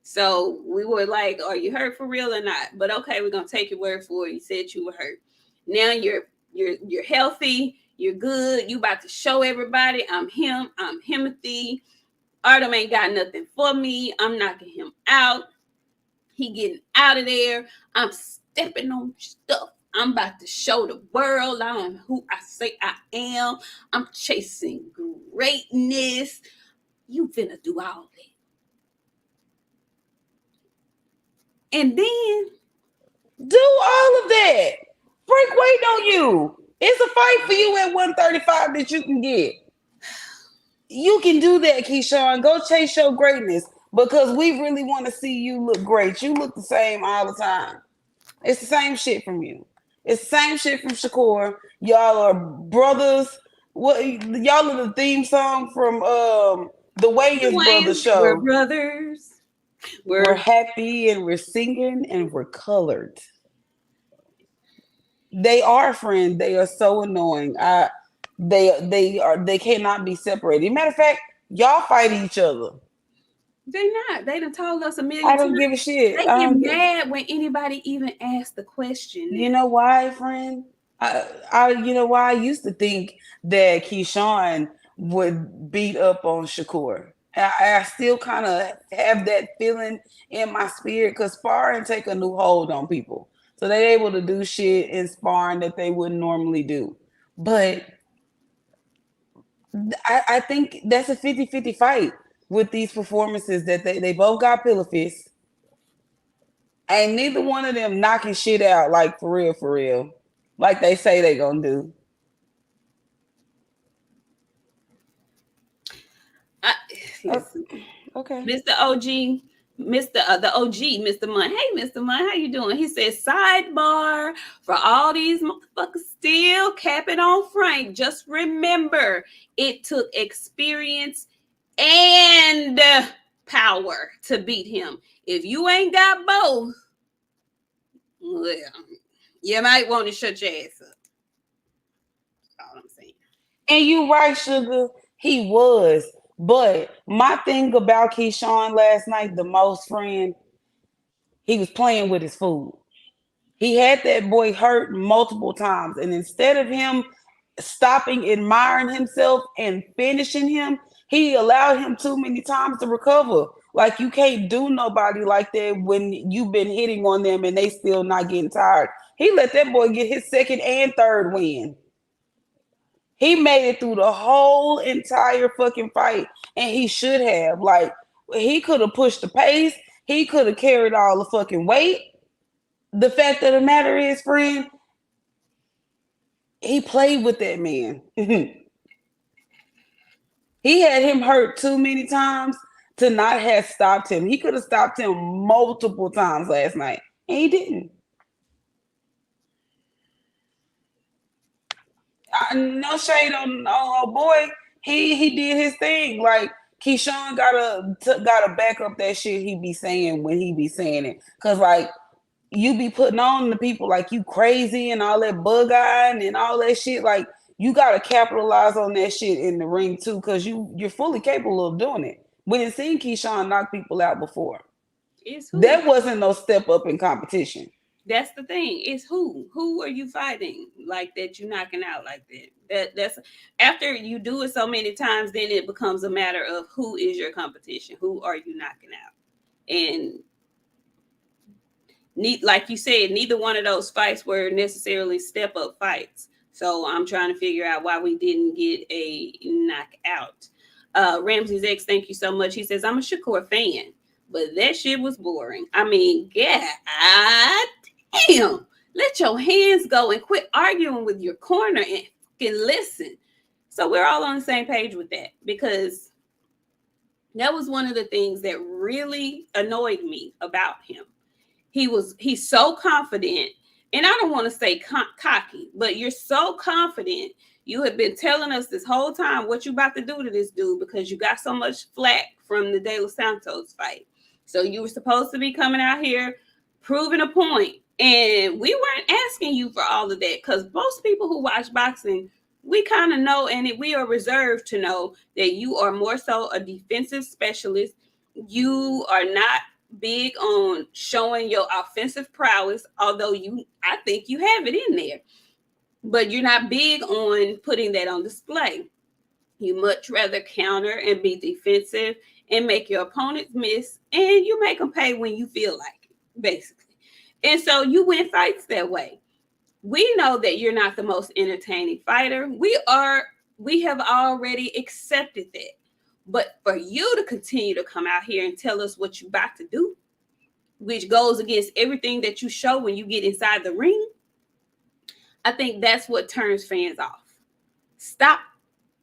So we were like, are you hurt for real or not? But okay, we're gonna take your word for it. You said you were hurt. Now you're healthy, you're good, you about to show everybody I'm him, I'm Himothy. Artem ain't got nothing for me. I'm knocking him out. He getting out of there. I'm stepping on stuff. I'm about to show the world I'm who I say I am. I'm chasing greatness. You finna do all that. And then do all of that. Frank waiting on you. It's a fight for you at 135 that you can get. You can do that, Keyshawn. Go chase your greatness because we really want to see you look great. You look the same all the time. It's the same shit from you. It's the same shit from Shakur. Y'all are brothers. What y'all are the theme song from the Wayans Brothers show. We're brothers. We're happy and we're singing and we're colored. They are friends. They are so annoying. They cannot be separated. Matter of fact, y'all fight each other. They not. They done told us a million I don't give a shit. They get mad when anybody even asks the question. You know why, friend? You know why I used to think that Keyshawn would beat up on Shakur. I still kind of have that feeling in my spirit because sparring take a new hold on people. So they're able to do shit in sparring that they wouldn't normally do. But I think that's a 50-50 fight with these performances that they both got pillow fists. Ain't neither one of them knocking shit out like for real. Like they say they gonna do. Okay. Mr. OG, the OG, Mr. Munn. Hey, Mr. Munn, how you doing? He says, sidebar for all these motherfuckers still capping on Frank. Just remember, it took experience and power to beat him. If you ain't got both, well, you might want to shut your ass up. That's all I'm saying. And you right, Sugar. He was. But my thing about Keyshawn last night, the most, friend, he was playing with his food. He had that boy hurt multiple times. And instead of him stopping, admiring himself, and finishing him, he allowed him too many times to recover. Like, you can't do nobody like that when you've been hitting on them and they still not getting tired. He let that boy get his second and third win. He made it through the whole entire fucking fight, and he should have. Like, he could have pushed the pace. He could have carried all the fucking weight. The fact of the matter is, friend, he played with that man. He had him hurt too many times to not have stopped him. He could have stopped him multiple times last night, and he didn't. No shade on boy. He did his thing. Like, Keyshawn gotta back up that shit he be saying when he be saying it. Cause like, you be putting on the people like you crazy and all that bug eyeing and all that shit. Like, you gotta capitalize on that shit in the ring too, cause you're fully capable of doing it. We didn't see Keyshawn knock people out before. That wasn't no step up in competition. That's the thing. It's who are you fighting like that? You knocking out like that. That's after you do it so many times, then it becomes a matter of who is your competition. Who are you knocking out? And like you said, neither one of those fights were necessarily step up fights. So I'm trying to figure out why we didn't get a knockout. Ramsey's X, thank you so much. He says, I'm a Shakur fan, but that shit was boring. I mean, God damn, let your hands go and quit arguing with your corner and listen. So we're all on the same page with that, because That was one of the things that really annoyed me about him. He's so confident, and I don't want to say cocky, but you're so confident. You have been telling us this whole time what you about to do to this dude because you got so much flack from the De Los Santos fight. So you were supposed to be coming out here proving a point, and we weren't asking you for all of that because most people who watch boxing, we kind of know, and we are reserved to know that you are more so a defensive specialist. You are not big on showing your offensive prowess, although I think you have it in there, but you're not big on putting that on display. You much rather counter and be defensive and make your opponents miss, and you make them pay when you feel like it, basically. And so you win fights that way. We know that you're not the most entertaining fighter. We have already accepted that. But for you to continue to come out here and tell us what you're about to do, which goes against everything that you show when you get inside the ring, I think that's what turns fans off. Stop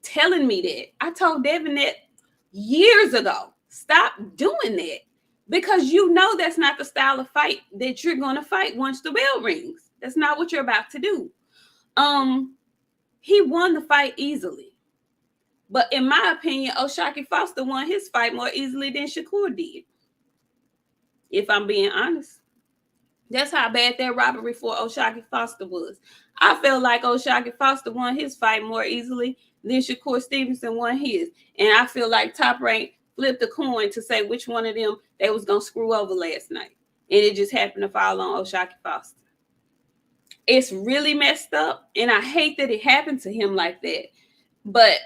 telling me that. I told Devin that years ago. Stop doing that because you know that's not the style of fight that you're going to fight once the bell rings. That's not what you're about to do. He won the fight easily. But in my opinion, O'Shaquie Foster won his fight more easily than Shakur did. If I'm being honest. That's how bad that robbery for O'Shaquie Foster was. I felt like O'Shaquie Foster won his fight more easily than Shakur Stevenson won his. And I feel like Top Rank flipped a coin to say which one of them they was going to screw over last night. And it just happened to fall on O'Shaquie Foster. It's really messed up. And I hate that it happened to him like that. But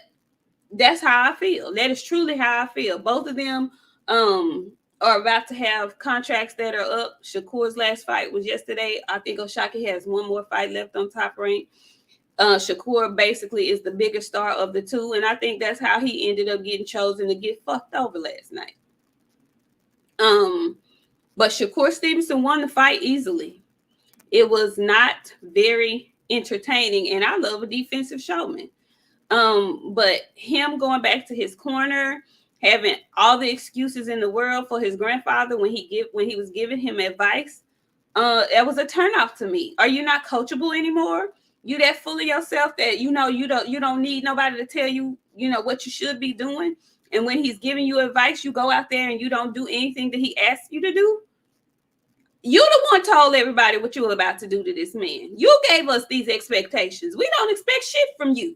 that's how I feel. That is truly how I feel. Both of them are about to have contracts that are up. Shakur's last fight was yesterday. I think O'Shaquie has one more fight left on Top Rank. Shakur basically is the bigger star of the two, and I think that's how he ended up getting chosen to get fucked over last night. But Shakur Stevenson won the fight easily. It was not very entertaining, and I love a defensive showman. But him going back to his corner, having all the excuses in the world for his grandfather when he was giving him advice, that was a turnoff to me. Are you not coachable anymore? You that full of yourself that you don't need nobody to tell you what you should be doing. And when he's giving you advice, you go out there and you don't do anything that he asks you to do. You the one told everybody what you were about to do to this man. You gave us these expectations. We don't expect shit from you.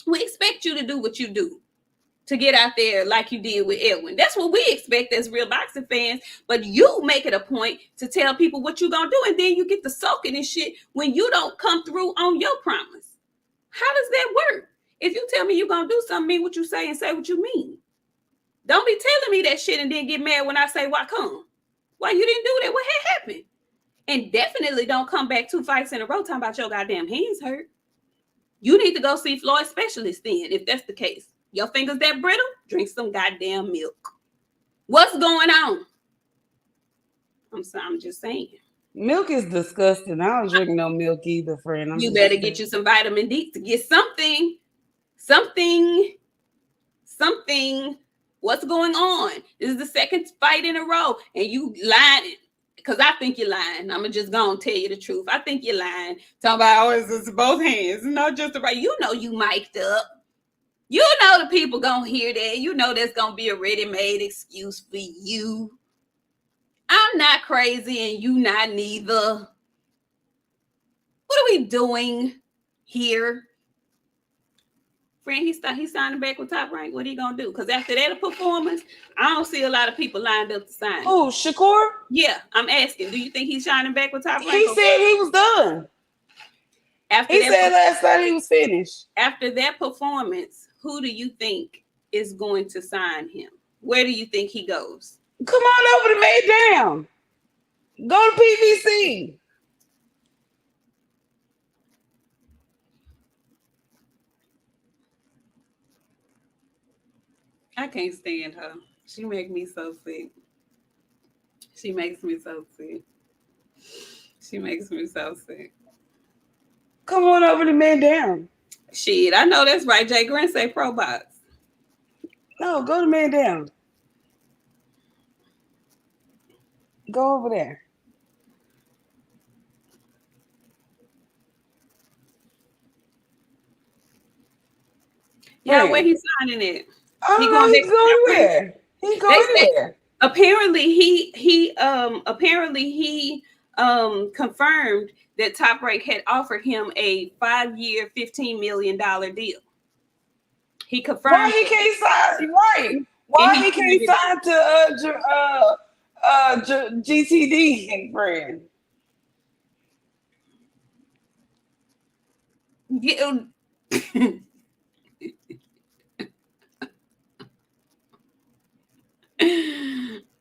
We expect you to do what you do, to get out there like you did with Edwin. That's what we expect as real boxing fans. But you make it a point to tell people what you're going to do, and then you get to soaking and shit when you don't come through on your promise. How does that work? If you tell me you're going to do something, mean what you say and say what you mean. Don't be telling me that shit and then get mad when I say, why come? Why you didn't do that? What had happened? And definitely don't come back 2 fights in a row talking about your goddamn hands hurt. You need to go see Floyd's specialist then, if that's the case. Your fingers that brittle? Drink some goddamn milk. What's going on? I'm just saying. Milk is disgusting. I don't drink no milk either, friend. You better get you some vitamin D to get something. What's going on? This is the second fight in a row, and you lying. Because I think you're lying. I'm just going to tell you the truth. I think you're lying. Talking about, it's both hands. Not just the right. You know you mic'd up. You know the people going to hear that. You know there's going to be a ready-made excuse for you. I'm not crazy and you not neither. What are we doing here? Friend, he's signing back with Top Rank. What are you going to do? Because after that performance, I don't see a lot of people lined up to sign. Oh, Shakur? Yeah, I'm asking. Do you think he's signing back with Top Rank? He said he was done. He said last night he was finished. After that performance, who do you think is going to sign him? Where do you think he goes? Come on over to Made Down. Go to PVC. I can't stand her. She makes me so sick. She makes me so sick. She makes me so sick. Come on over to Man Down. Shit, I know that's right. Jay Grant say pro box. No, go to Man Down. Go over there. Yeah, where Friend. he signing it? I He don't know. going He back can to go Top Rank? anywhere. He can go They say anywhere. apparently he confirmed that Top Rank had offered him a 5-year, $15 million deal. He Why confirmed he it, can't sign? Right. and Why he he tweeted can't it sign to GTD, friend? out.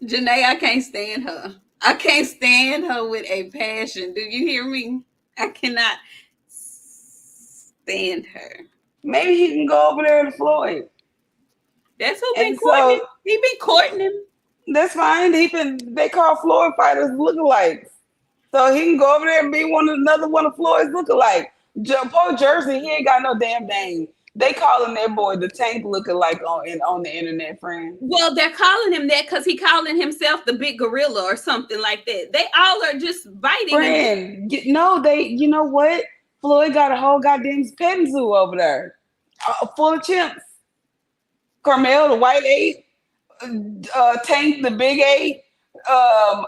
Janae, I can't stand her. I can't stand her with a passion. Do you hear me? I cannot stand her. Maybe he can go over there to Floyd. That's who been And courting him. so He been courting him. that's fine. They call Floyd fighters lookalikes. So he can go over there and be another one of Floyd's lookalike. Poor Jersey, he ain't got no damn name. They calling that boy the Tank lookalike on the internet, friend. Well, they're calling him that because he calling himself the big gorilla or something like that. They all are just biting and Friend, no, you know what? Floyd got a whole goddamn petting zoo over there, full of chimps. Carmel, the white ape, Tank, the big ape, um,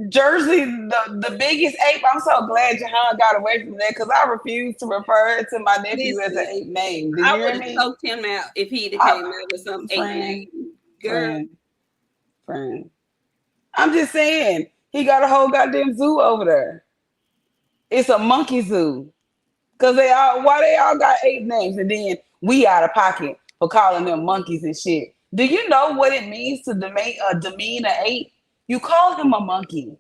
Jersey, the biggest ape. I'm so glad Jahan got away from that because I refuse to refer to my nephew as an listen. ape name. Did I you would hear have me? choked him out if he'd have came I, out with some ape friend, name. Girl, friend, friend. I'm just saying, he got a whole goddamn zoo over there. It's a monkey zoo. Cause they all got ape names, and then we out of pocket for calling them monkeys and shit. Do you know what it means to demean an ape? You call him a monkey.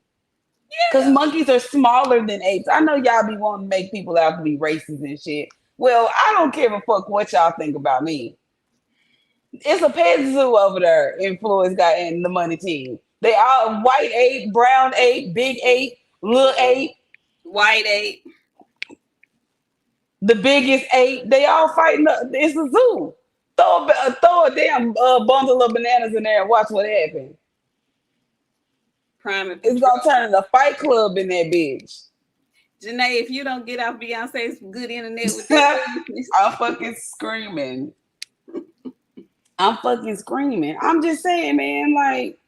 Cause yeah. monkeys are smaller than apes. I know y'all be wanting to make people out to be racist and shit. Well, I don't give a fuck what y'all think about me. It's a pet zoo over there in Floyd's got in the money team. They all white ape, brown ape, big ape, little ape, White ape. the biggest ape. They all fighting. It's a zoo. Throw a damn bundle of bananas in there and watch what happens. Prime and It's Patrol. gonna turn into a fight club in that bitch. Janae, if you don't get off Beyonce's good internet with that foolishness. I'm fucking screaming. I'm fucking screaming. I'm just saying, man, like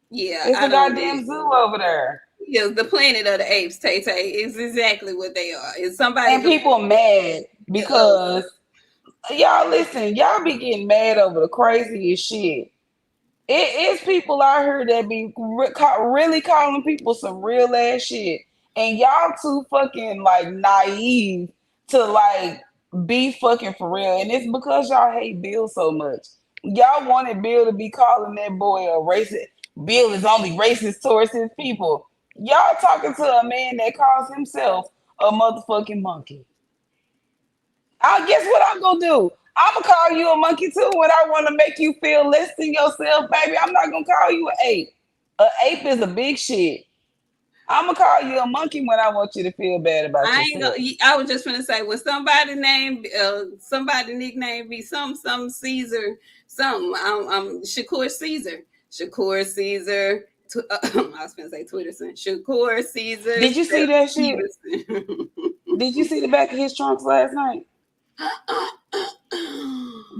Yeah, it's I a don't goddamn get. zoo over there. Yeah, the planet of the apes, Tay Tay, is exactly what they are. It's somebody And to people mad uh, because y'all listen, y'all be getting mad over the craziest shit. It's people out here that be really calling people some real ass shit, and y'all too fucking like naive to like be fucking for real. And it's because y'all hate Bill so much. Y'all wanted Bill to be calling that boy a racist. Bill is only racist towards his people. Y'all talking to a man that calls himself a motherfucking monkey. I guess what I'm gonna do? I'm gonna call you a monkey too when I want to make you feel less than yourself, baby. I'm not gonna call you an ape. An ape is a big shit. I'm gonna call you a monkey when I want you to feel bad about I ain't yourself. gonna. I was just gonna say when somebody name, somebody nickname be some Caesar, something. I'm Shakur Caesar. Shakur Caesar. I was gonna say Twitterson. Shakur Caesar. Did you see that shit? Stevenson. Did you see the back of his trunks last night?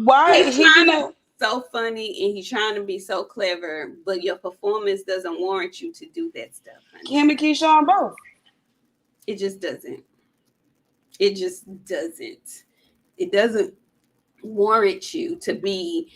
Why He's he, trying to be so funny and he's trying to be so clever, but your performance doesn't warrant you to do that stuff, honey. him and Keyshawn both. It just doesn't. It just doesn't. It doesn't warrant you to be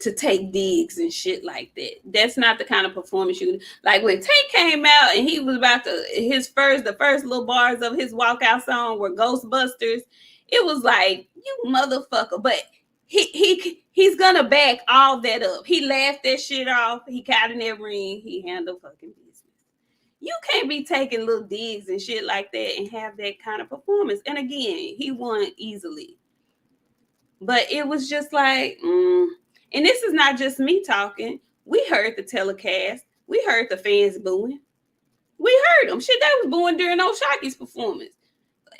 to take digs and shit like that. That's not the kind of performance you like. When Tate came out and he was about to the first little bars of his walkout song were Ghostbusters. It was like, you motherfucker. But he's gonna back all that up. He laughed that shit off. He got in that ring. He handled fucking business. You can't be taking little digs and shit like that and have that kind of performance. And again, he won easily. But it was just like, and this is not just me talking. We heard the telecast. We heard the fans booing. We heard them. Shit, they was booing during O'Shaughnessy's performance.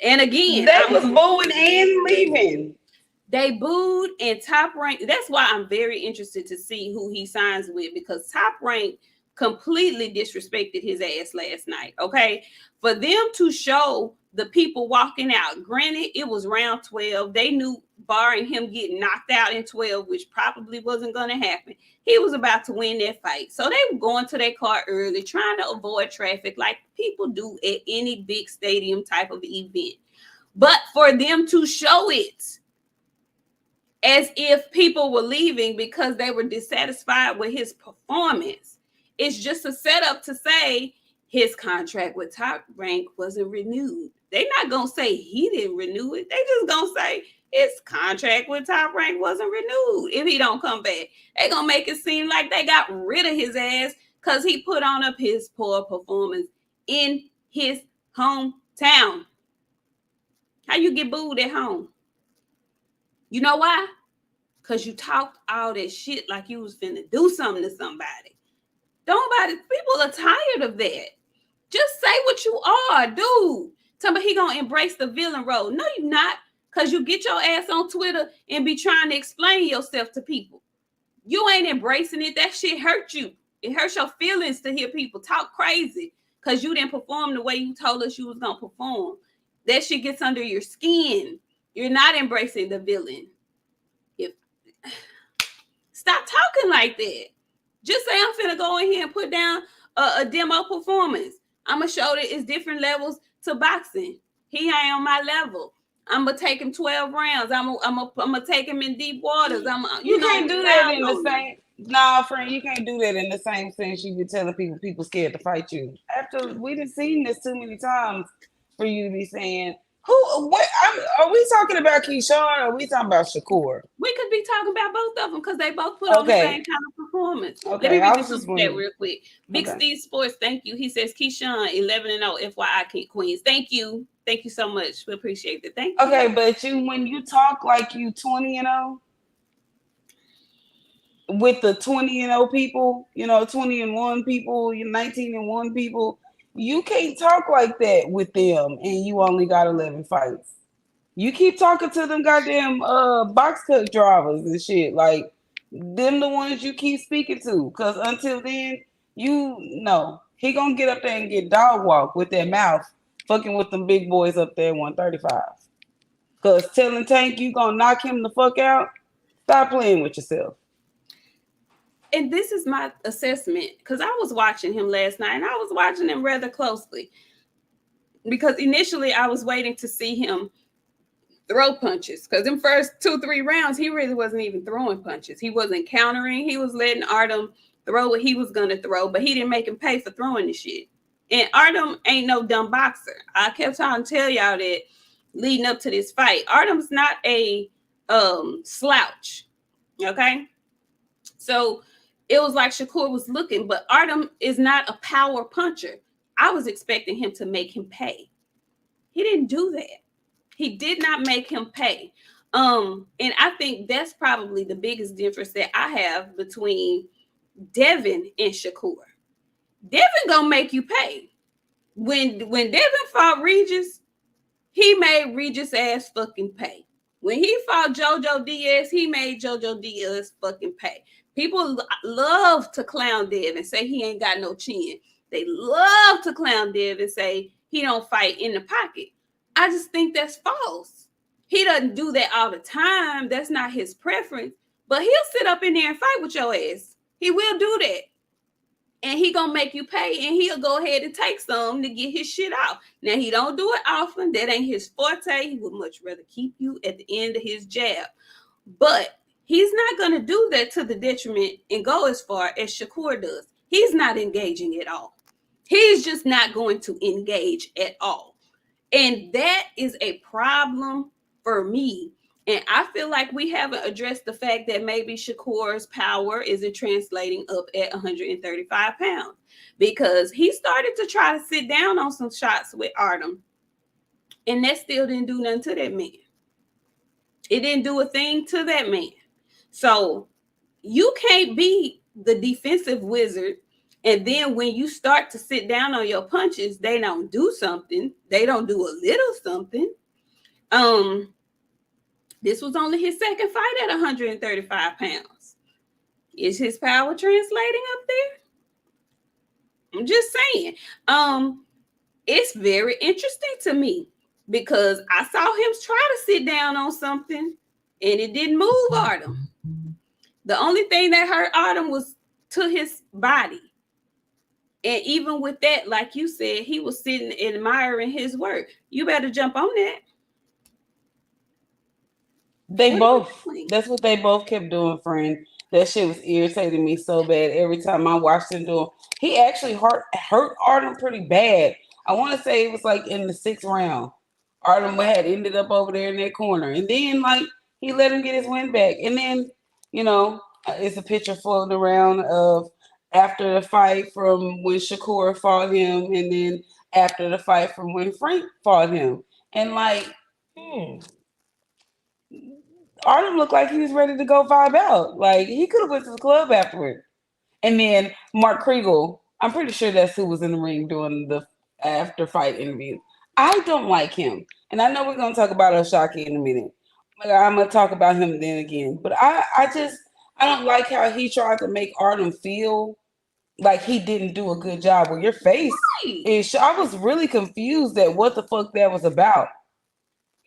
And again, They was booing and leaving. They booed and Top Rank. That's why I'm very interested to see who he signs with, because Top Rank completely disrespected his ass last night. Okay. For them to show the people walking out, granted, it was round 12. They knew, barring him getting knocked out in 12, which probably wasn't going to happen, he was about to win that fight. So they were going to their car early, trying to avoid traffic like people do at any big stadium type of event. But for them to show it as if people were leaving because they were dissatisfied with his performance, it's just a setup to say his contract with Top Rank wasn't renewed. They're not going to say he didn't renew it. They just going to say his contract with Top Rank wasn't renewed if he don't come back. They're going to make it seem like they got rid of his ass because he put on up his poor performance in his hometown. How you get booed at home? You know why? Because you talked all that shit like you was finna do something to somebody. People are tired of that. Just say what you are, dude. Tell me he gonna embrace the villain role. No, you not. Because you get your ass on Twitter and be trying to explain yourself to people. You ain't embracing it. That shit hurt you. It hurts your feelings to hear people talk crazy because you didn't perform the way you told us you was gonna perform. That shit gets under your skin. You're not embracing the villain. Stop talking like that. Just say I'm finna go in here and put down a demo performance. I'm gonna show that it's different levels to boxing. He ain't on my level. I'm gonna take him 12 rounds. I'm gonna take him in deep waters. You can't do that in the same. Nah, friend, you can't do that in the same sense you be telling people scared to fight you. After we done seen this too many times for you to be saying, are we talking about Keyshawn or are we talking about Shakur? We could be talking about both of them because they both put on the same kind of performance. Okay, let me read this that real quick. Big Steve Sports, thank you. He says Keyshawn 11-0 FYI Queens. Thank you so much. We appreciate it. Thank you. Okay, but when you talk like you 20-0 with the 20-0 people, 20-1 people, 19-1 people. You can't talk like that with them and you only got 11 fights. You keep talking to them goddamn box cut drivers and shit. Like, them the ones you keep speaking to. Because until then, he gonna get up there and get dog walk with that mouth fucking with them big boys up there at 135. Because telling Tank you gonna knock him the fuck out, stop playing with yourself. And this is my assessment, because I was watching him last night and I was watching him rather closely. Because initially I was waiting to see him throw punches. Because in first 2-3 rounds, he really wasn't even throwing punches. He wasn't countering. He was letting Artem throw what he was going to throw, but he didn't make him pay for throwing the shit. And Artem ain't no dumb boxer. I kept trying to tell y'all that leading up to this fight. Artem's not a slouch. Okay? So it was like Shakur was looking, but Artem is not a power puncher. I was expecting him to make him pay. He didn't do that. He did not make him pay. And I think that's probably the biggest difference that I have between Devin and Shakur. Devin gonna make you pay. When Devin fought Regis, he made Regis ass fucking pay. When he fought JoJo Diaz, he made JoJo Diaz fucking pay. People love to clown Dev and say he ain't got no chin. They love to clown Dev and say he don't fight in the pocket. I just think that's false. He doesn't do that all the time. That's not his preference. But he'll sit up in there and fight with your ass. He will do that. And he gonna make you pay, and he'll go ahead and take some to get his shit out. Now, he don't do it often. That ain't his forte. He would much rather keep you at the end of his jab. But he's not going to do that to the detriment and go as far as Shakur does. He's not engaging at all. He's just not going to engage at all. And that is a problem for me. And I feel like we haven't addressed the fact that maybe Shakur's power isn't translating up at 135 pounds. Because he started to try to sit down on some shots with Artem. And that still didn't do nothing to that man. It didn't do a thing to that man. So you can't be the defensive wizard, and then when you start to sit down on your punches, they don't do something. They don't do a little something. This was only his second fight at 135 pounds. Is his power translating up there? I'm just saying. It's very interesting to me because I saw him try to sit down on something and it didn't move Artem. The only thing that hurt Artem was to his body. And even with that, like you said, he was sitting admiring his work. You better jump on that. That's what they both kept doing, friend. That shit was irritating me so bad every time I watched him do it. He actually hurt Artem pretty bad. I want to say it was like in the sixth round. Artem had ended up over there in that corner. And then, like, he let him get his win back. And then, it's a picture floating around of after the fight from when Shakur fought him, and then after the fight from when Frank fought him. And, like, Artem looked like he was ready to go vibe out. Like he could have went to the club afterward. And then Mark Kriegel, I'm pretty sure that's who was in the ring doing the after fight interview. I don't like him, and I know we're gonna talk about Oshaki in a minute. I'm gonna talk about him then again. But I don't like how he tried to make Artem feel like he didn't do a good job. With your face is. I was really confused at what the fuck that was about.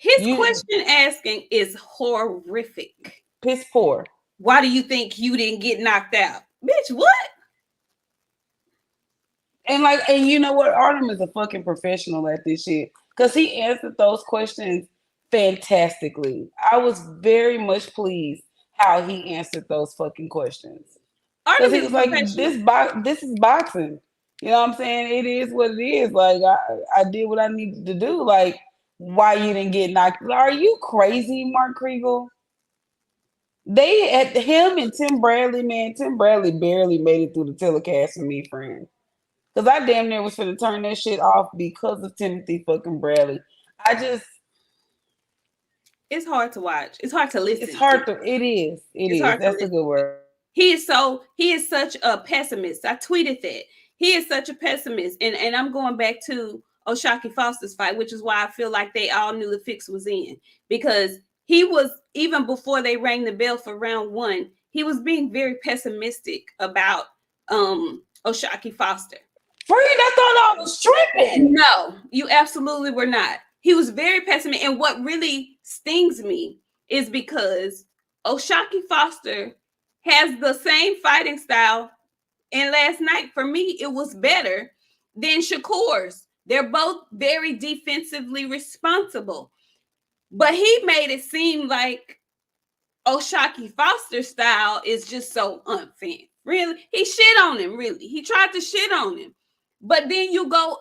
His question asking is horrific. Piss poor. Why do you think you didn't get knocked out? Bitch, what? And you know what? Artem is a fucking professional at this shit. Because he answered those questions fantastically. I was very much pleased how he answered those fucking questions. Because he was like, this is boxing. You know what I'm saying? It is what it is. Like, I did what I needed to do. Like, why you didn't get knocked? Are you crazy, Mark Kriegel? They at him and Tim Bradley, man. Tim Bradley barely made it through the telecast for me, friend. Because I damn near was finna turn that shit off because of Timothy fucking Bradley. It's hard to watch. It's hard to listen. It is. It is. That's a good word. He is such a pessimist. I tweeted that. He is such a pessimist. And I'm going back to Oshaki Foster's fight, which is why I feel like they all knew the fix was in. Because he was, even before they rang the bell for round one, he was being very pessimistic about Oshaki Foster. Friend, I thought I was tripping. No, you absolutely were not. He was very pessimistic. And what really stings me is because Oshaki Foster has the same fighting style. And last night, for me, it was better than Shakur's. They're both very defensively responsible. But he made it seem like Oshaki Foster's style is just so unfair. Really? He shit on him, really. He tried to shit on him. But then you go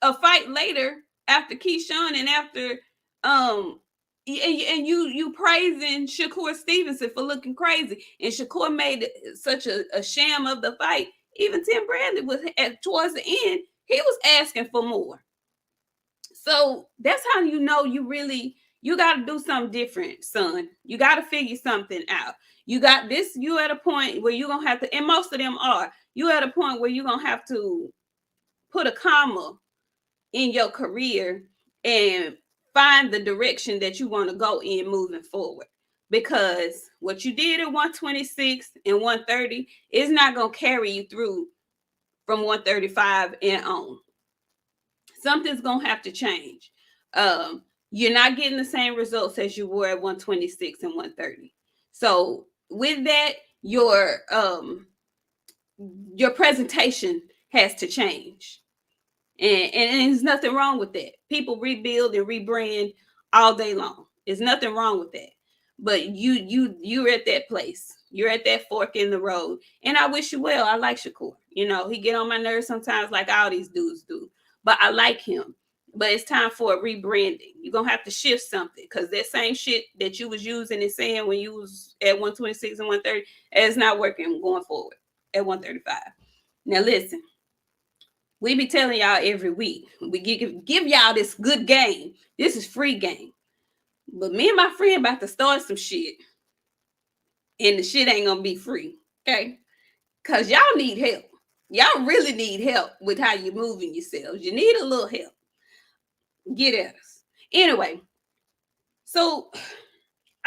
a fight later after Keyshawn and after and you praising Shakur Stevenson for looking crazy. And Shakur made such a sham of the fight. Even Tim Bradley was towards the end, he was asking for more. So that's how you know you got to do something different, son. You got to figure something out. You got this, you at a point where you're going to have to, and most of them are, you at a point where you're going to have to put a comma in your career and find the direction that you want to go in moving forward. Because what you did at 126 and 130 is not going to carry you through from 135 and on. Something's going to have to change. You're not getting the same results as you were at 126 and 130. So with that, your presentation has to change. And there's nothing wrong with that. People rebuild and rebrand all day long. There's nothing wrong with that. But you're at that place. You're at that fork in the road. And I wish you well. I like Shakur. You know, he get on my nerves sometimes like all these dudes do. But I like him. But it's time for a rebranding. You're going to have to shift something because that same shit that you was using and saying when you was at 126 and 130 is not working going forward at 135. Now, listen. We be telling y'all every week. We give y'all this good game. This is free game. But me and my friend about to start some shit. And the shit ain't going to be free. Okay? Because y'all need help. Y'all really need help with how you're moving yourselves. You need a little help. Get at us. Anyway, so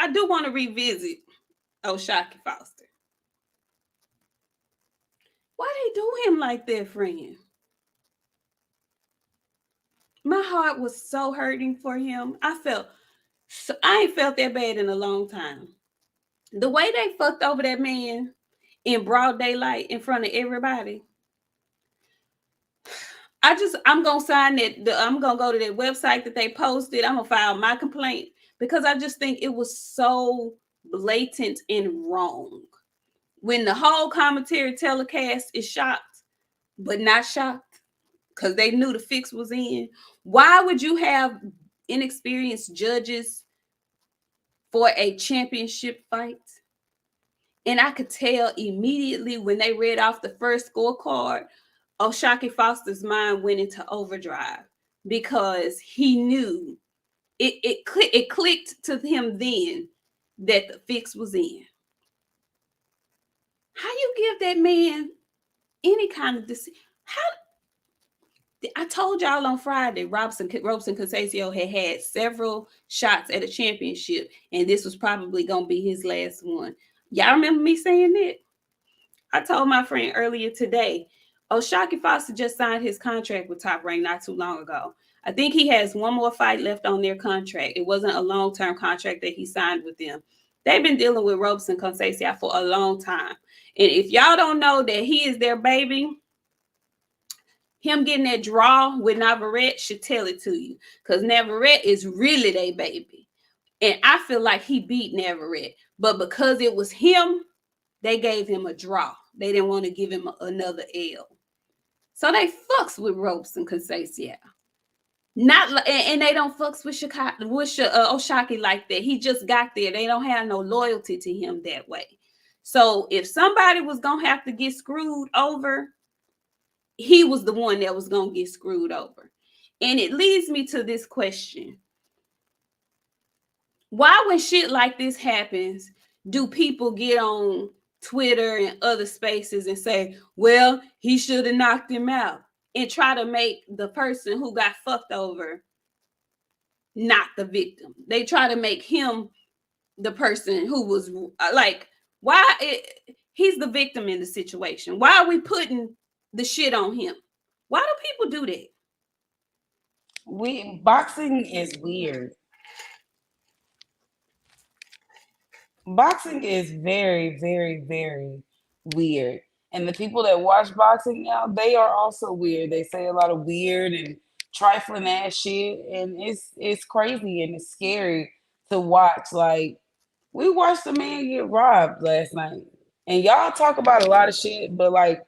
I do want to revisit Shakur Foster. Why they do him like that, friend? My heart was so hurting for him. I ain't felt that bad in a long time. The way they fucked over that man in broad daylight in front of everybody. I'm gonna sign that. I'm gonna go to that website that they posted. I'm gonna file my complaint because I just think it was so blatant and wrong. When the whole commentary telecast is shocked, but not shocked because they knew the fix was in. Why would you have inexperienced judges for a championship fight? And I could tell immediately when they read off the first scorecard, Shakur Foster's mind went into overdrive because he knew it clicked to him then that the fix was in. How you give that man any kind of decision? How I told y'all on Friday, Robson Conceição had several shots at a championship, and this was probably gonna be his last one. Y'all remember me saying that? I told my friend earlier today, Shakur Foster just signed his contract with Top Rank not too long ago. I think he has one more fight left on their contract. It wasn't a long-term contract that he signed with them. They've been dealing with Robson Conceição for a long time. And if y'all don't know that he is their baby, him getting that draw with Navarrete should tell it to you. Because Navarrete is really their baby. And I feel like he beat Navarrete. But because it was him, they gave him a draw. They didn't want to give him another L. So they fucks with Robson Conceição. And they don't fucks with Shakur like that. He just got there. They don't have no loyalty to him that way. So if somebody was going to have to get screwed over, he was the one that was going to get screwed over. And it leads me to this question. Why, when shit like this happens, do people get on Twitter and other spaces and say, well, he should have knocked him out, and try to make the person who got fucked over not the victim? They try to make him the person who was like, he's the victim in the situation. Why are we putting the shit on him? Why do people do that? Boxing is weird. Boxing is very, very, very weird. And the people that watch boxing now, they are also weird. They say a lot of weird and trifling ass shit, and it's crazy and it's scary to watch. Like, we watched a man get robbed last night, and y'all talk about a lot of shit, but like,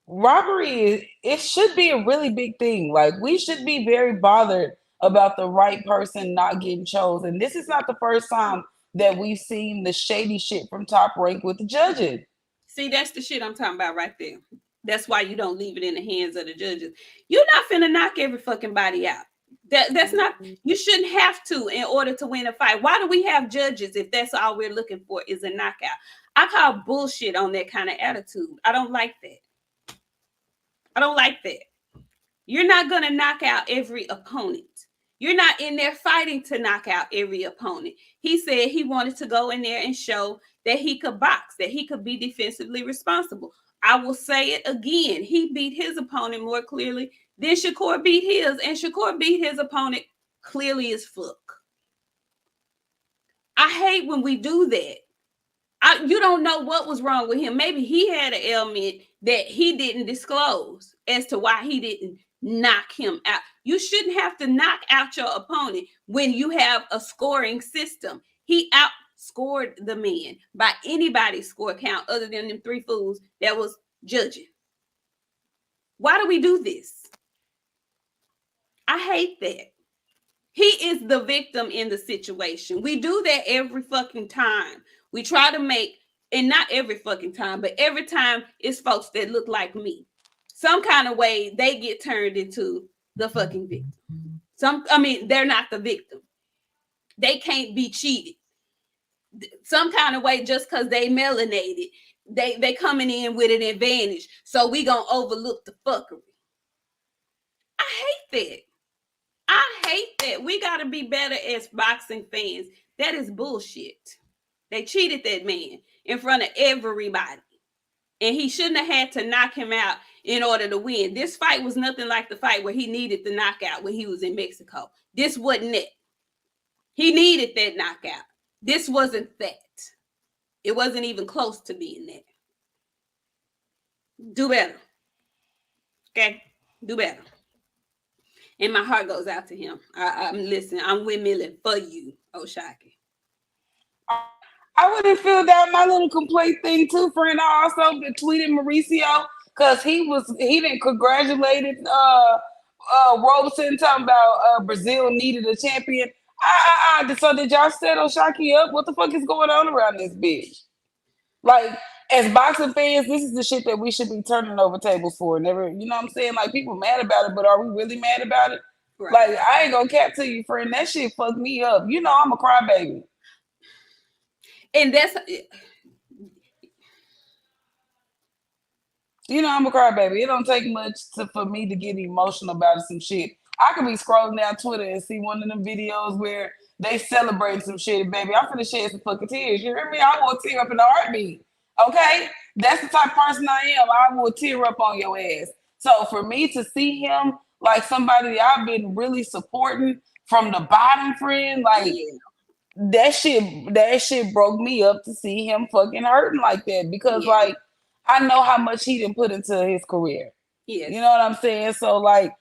robbery it should be a really big thing. Like, we should be very bothered about the right person not getting chosen. This is not the first time that we've seen the shady shit from Top Rank with the judges. See, that's the shit I'm talking about right there. That's why you don't leave it in the hands of the judges. You're not finna knock every fucking body out. That's not, you shouldn't have to in order to win a fight. Why do we have judges if that's all we're looking for is a knockout? I call bullshit on that kind of attitude. I don't like that. I don't like that. You're not going to knock out every opponent. You're not in there fighting to knock out every opponent. He said he wanted to go in there and show that he could box, that he could be defensively responsible. I will say it again. He beat his opponent more clearly than Shakur beat his, and Shakur beat his opponent clearly as fuck. I hate when we do that. You don't know what was wrong with him. Maybe he had an ailment that he didn't disclose as to why he didn't knock him out. You shouldn't have to knock out your opponent when you have a scoring system. He outscored the man by anybody's score count other than them three fools that was judging. Why do we do this? I hate that. He is the victim in the situation. We do that every fucking time. We try to make, and not every fucking time, but every time it's folks that look like me. Some kind of way they get turned into the fucking victim. They're not the victim. They can't be cheated. Some kind of way, just because they melanated, they coming in with an advantage. So we gonna overlook the fuckery. I hate that. I hate that. We gotta be better as boxing fans. That is bullshit. They cheated that man in front of everybody. And he shouldn't have had to knock him out in order to win. This fight was nothing like the fight where he needed the knockout when he was in Mexico. This wasn't it. He needed that knockout. This wasn't that. It wasn't even close to being that. Do better. Okay? Do better. And my heart goes out to him. I'm listening. I'm windmilling for you, Oshaki. I would have filled out my little complaint thing too, friend. I also tweeted Mauricio because he didn't congratulated Robeson talking about Brazil needed a champion. So did y'all set Oshaki up? What the fuck is going on around this bitch? Like, as boxing fans, this is the shit that we should be turning over tables for. Never, you know what I'm saying? Like, people mad about it, but are we really mad about it? Right. Like, I ain't gonna cap to you, friend. That shit fucked me up. You know I'm a crybaby. And that's... You know I'm a crybaby. It don't take much for me to get emotional about some shit. I could be scrolling down Twitter and see one of them videos where they celebrate some shit, baby. I'm finna shed some fucking tears. You hear me? I will tear up in a heartbeat. Okay? That's the type of person I am. I will tear up on your ass. So for me to see him like somebody I've been really supporting from the bottom, friend, like that shit broke me up to see him fucking hurting like that because like I know how much he didn't put into his career. Yes. You know what I'm saying? So like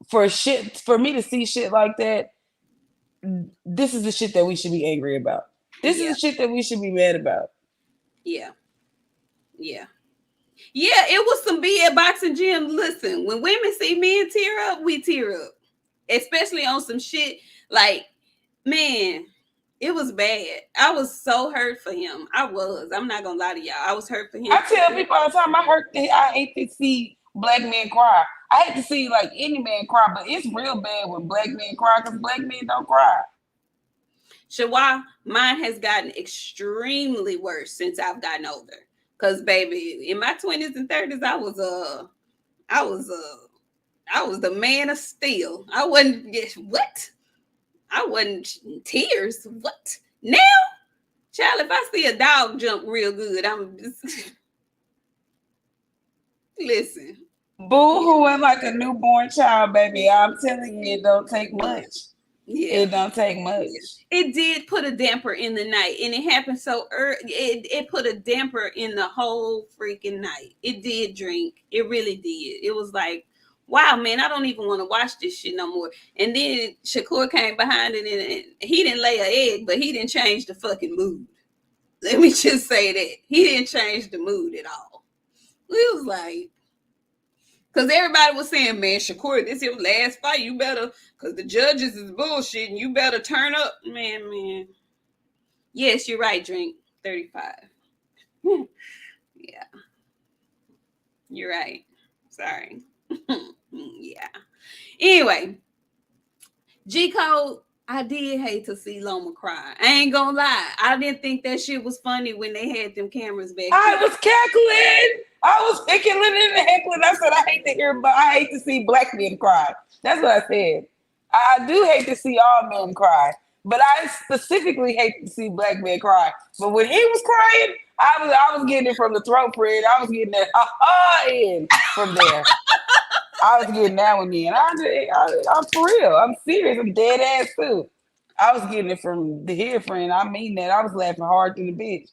for me to see shit like that, this is the shit that we should be angry about. This is the shit that we should be mad about. Yeah. Yeah, it was some B at Boxing Gym. Listen, when women see men tear up, we tear up. Especially on some shit like, man, it was bad. I was so hurt for him. I'm not gonna lie to y'all. I was hurt for him. I tell people all the time, I hate to see black men cry. I hate to see like any man cry, but it's real bad when black men cry because black men don't cry. Shawa, mine has gotten extremely worse since I've gotten older. Cause baby, in my 20s and 30s, I was the man of steel. I wasn't I wasn't tears. What? Now, child, if I see a dog jump real good, I'm just listen. Boo-hooing like a newborn child, baby. I'm telling you, it don't take much. Yeah. It don't take much. It did put a damper in the night, and it happened so early. It put a damper in the whole freaking night. It did, Drink. It really did. It was like, wow, man, I don't even want to watch this shit no more. And then Shakur came behind it, and he didn't lay an egg, but he didn't change the fucking mood. Let me just say that. He didn't change the mood at all. It was like, because everybody was saying, man, Shakur, this is your last fight. You better, because the judges is bullshit, and you better turn up. Man. Yes, you're right, Drink. 35. Yeah. You're right. Sorry. Yeah. Anyway, G-Code, I did hate to see Loma cry. I ain't gonna lie. I didn't think that shit was funny when they had them cameras back. I was cackling. I was giggling and heckling. I said, I hate to see black men cry. That's what I said. I do hate to see all men cry, but I specifically hate to see black men cry. But when he was crying, I was getting it from the throat, Fred. I was getting that in from there. I was getting that one in. I'm for real. I'm serious. I'm dead ass too. I was getting it from the here, friend. I mean that. I was laughing hard to the bitch.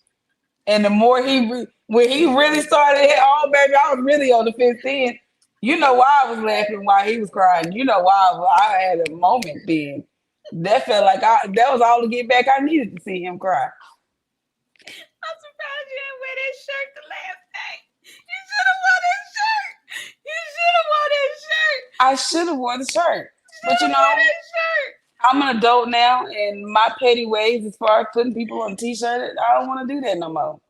And the more when he really started, baby, I was really on the fence then. You know why I was laughing while he was crying. You know why I had a moment then. That felt like that was all the get back I needed to see him cry. I'm surprised you didn't wear that shirt the last day. You should have worn that shirt. I should have worn the shirt. But you know, I'm an adult now, and my petty ways as far as putting people on a t-shirt, I don't want to do that no more.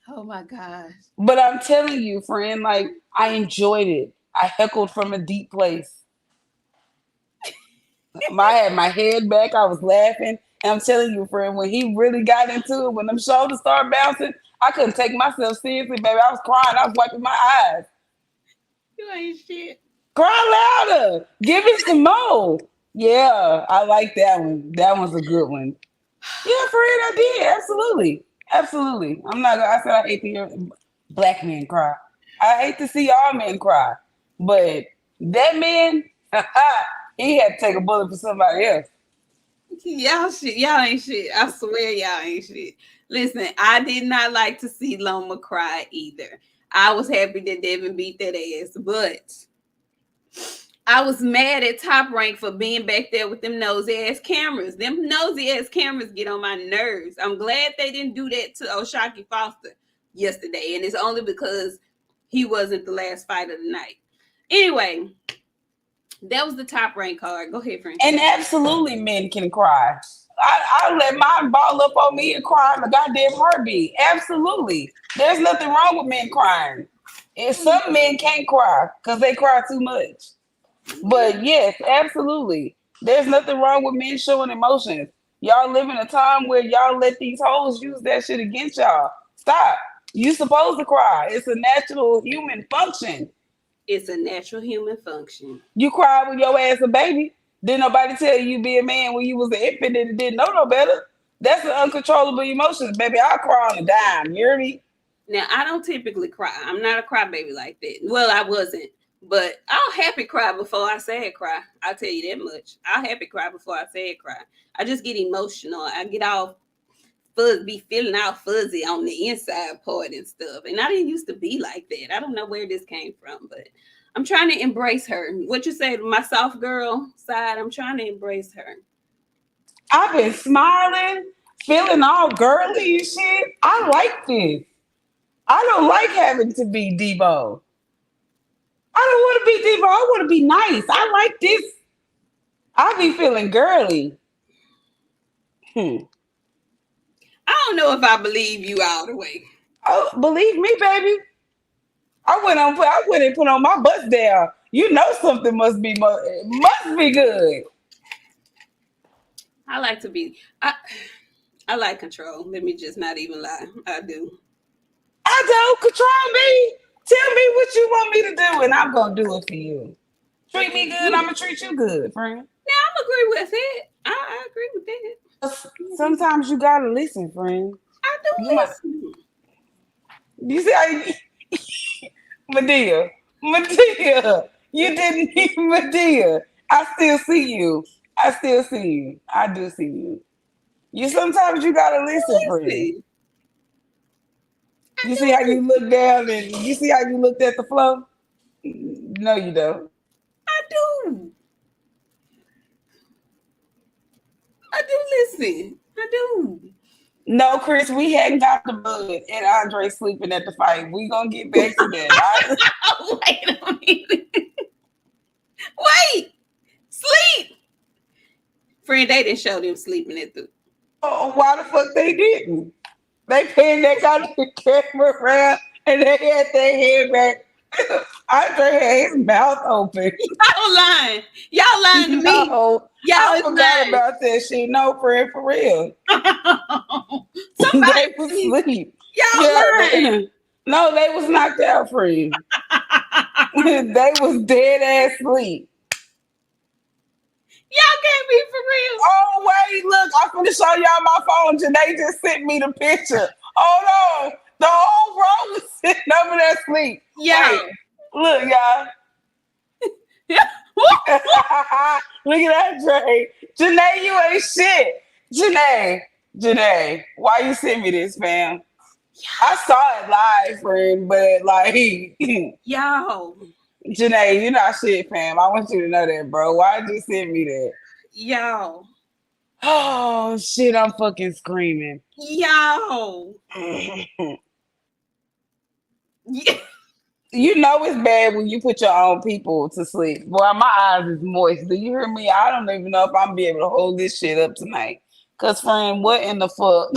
Oh my gosh. But I'm telling you, friend, like I enjoyed it. I heckled from a deep place. I had my head back. I was laughing. And I'm telling you, friend, when he really got into it, when them shoulders started bouncing, I couldn't take myself seriously, baby. I was crying. I was wiping my eyes. You ain't shit. Cry louder. Give it some more. Yeah, I like that one. That one's a good one. Yeah, friend, I did. Absolutely. Absolutely. I'm not. I said I hate to hear black men cry. I hate to see all men cry, but that man, he had to take a bullet for somebody else. Y'all shit. Y'all ain't shit. I swear y'all ain't shit. Listen, I did not like to see Loma cry either. I was happy that Devin beat that ass, but I was mad at Top Rank for being back there with them nosy ass cameras. Them nosy ass cameras get on my nerves. I'm glad they didn't do that to Oshaki Foster yesterday, and it's only because he wasn't the last fight of the night. Anyway, that was the Top Rank card. Go ahead, friend. And absolutely, men can cry. I let mine ball up on me and cry in the goddamn heartbeat. Absolutely. There's nothing wrong with men crying. And some men can't cry because they cry too much. But yes, absolutely. There's nothing wrong with men showing emotions. Y'all live in a time where y'all let these hoes use that shit against y'all. Stop. You supposed to cry. It's a natural human function. It's a natural human function. You cried with your ass a baby. Didn't nobody tell you be a man when you was an infant and didn't know no better? That's an uncontrollable emotion, baby. I cry on a dime. You hear me? Now, I don't typically cry. I'm not a crybaby like that. Well, I wasn't. But I'll happy cry before I said cry. I'll tell you that much. I'll happy cry before I said cry. I just get emotional. I get all be feeling all fuzzy on the inside part and stuff. And I didn't used to be like that. I don't know where this came from, but I'm trying to embrace her. What you say, my soft girl side, I'm trying to embrace her. I've been smiling, feeling all girly and shit. I like this. I don't like having to be Debo. I don't want to be Debo. I want to be nice. I like this. I be feeling girly. I don't know if I believe you all the way. Oh, believe me, baby. I went and put on my bust down. You know something must be good. I like to be I like control. Let me just not even lie. I do. I don't control me. Tell me what you want me to do, and I'm gonna do it for you. Treat me good, I'm gonna treat you good, friend. Yeah, I'm agree with it. I agree with that. Sometimes you gotta listen, friend. I do You might, listen. you see how you, Medea, you didn't need Medea. I still see you. I still see you. I do see you. You sometimes you gotta listen, friend. Listen. I You see do how you listen. look down and you see how you looked at the flow? No, you don't. I do. I do listen. I do. No, Chris, we hadn't got the bud and Andre sleeping at the fight. We gonna get back to that. Wait a minute. Wait. Sleep. Friend, they didn't show them sleeping at the. Oh, why the fuck they didn't? They panned that goddamn camera around and they had their head back. Andre had his mouth open. Y'all lying. Y'all lying to me. No, Y'all I is forgot lying. about that shit. No, friend, for real. Somebody They was please. asleep. Y'all Yeah, lying. no, they was knocked out, friend. They was dead ass sleep. Y'all can't be for real. Oh wait, look, I'm gonna show y'all my phone. Janae just sent me the picture. Hold on, the whole row was sitting over there asleep. Yeah. Wait, look, y'all. Look at that, Dre. Janae, you ain't shit. Janae, why you send me this, fam? I saw it live, friend, but like, Yo. Janae, you not shit, fam. I want you to know that, bro. Why did you send me that? Yo. Oh shit, I'm fucking screaming. Yo. Yeah. You know it's bad when you put your own people to sleep. Boy, my eyes is moist. Do you hear me? I don't even know if I'm be able to hold this shit up tonight. Cause friend, what in the fuck?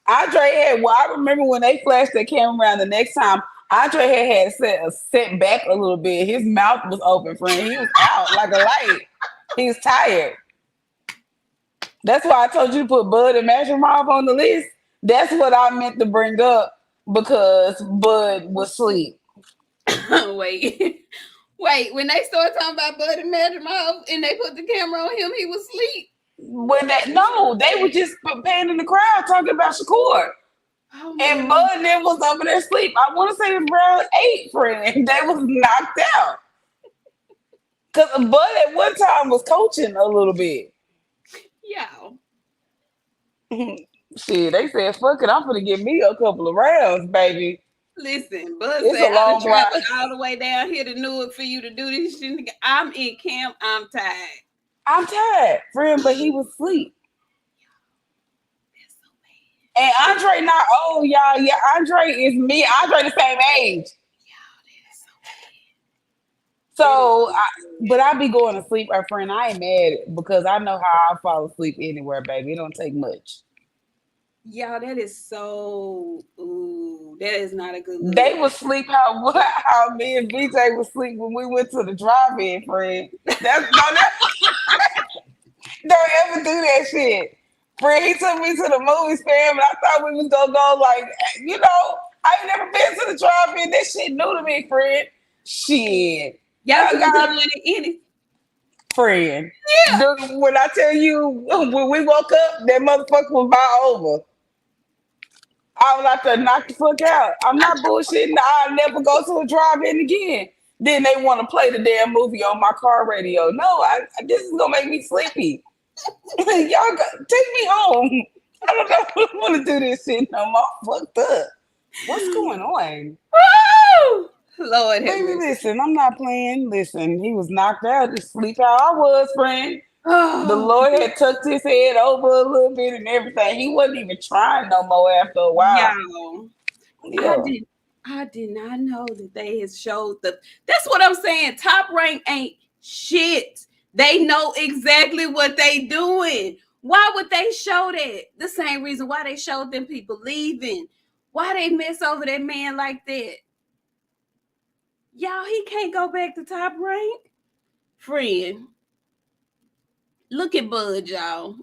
Andre had well, I remember when they flashed that camera around the next time, Andre had set back a little bit. His mouth was open, friend. He was out like a light. He was tired. That's why I told you to put Bud and Mashimov on the list. That's what I meant to bring up because Bud was asleep. Wait. Wait, when they started talking about Buddy Magic Mouth and they put the camera on him, he was asleep. when that no, they were just paying in the crowd talking about Shakur. Oh my And God. Bud and them was over there asleep. I want to say it was around 8, friend. They was knocked out. Because Bud at one time was coaching a little bit. Yo, Shit, they said, fuck it, I'm gonna get me a couple of rounds, baby. listen, Bud It's said a I done long traveled ride. all the way down here to Newark for you to do this shit. I'm in camp. I'm tired. I'm tired, friend, but he was asleep. That's so bad. And Andre not old, y'all. Yeah, Andre is me. Andre the same age. Y'all, that is so bad. That is So, so but bad. I be going to sleep, our friend. I ain't mad because I know how I fall asleep anywhere, baby. It don't take much. Y'all, that is so. Ooh, that is not a good They look. was sleep how me and BJ was sleep when we went to the drive-in, friend. That's don't ever do that shit. Friend, he took me to the movies, fam, and I thought we was gonna go like, I ain't never been to the drive-in. That shit new to me, friend. Shit. Y'all I took him to the got one in it. friend. Yeah. When I tell you when we woke up, that motherfucker was about over. I was like to knock the fuck out. I'm not bullshitting. I'll never go to a drive-in again. Then they want to play the damn movie on my car radio. No, this is gonna make me sleepy. Take me home. I don't know if I want to do this shit no more. I'm fucked up. What's going on? Woo! Lord have Baby, mercy. listen, I'm not playing. Listen, he was knocked out to sleep how I was, friend. The Oh, Lord had tucked his head over a little bit and everything. He wasn't even trying no more after a while. y'all. I Yeah. did I did not know that they had showed the that's what I'm saying. Top rank ain't shit. They know exactly what they doing. Why would they show that? The same reason why they showed them people leaving. Why they mess over that man like that? Y'all, he can't go back to top rank. Friend, look at Bud, y'all.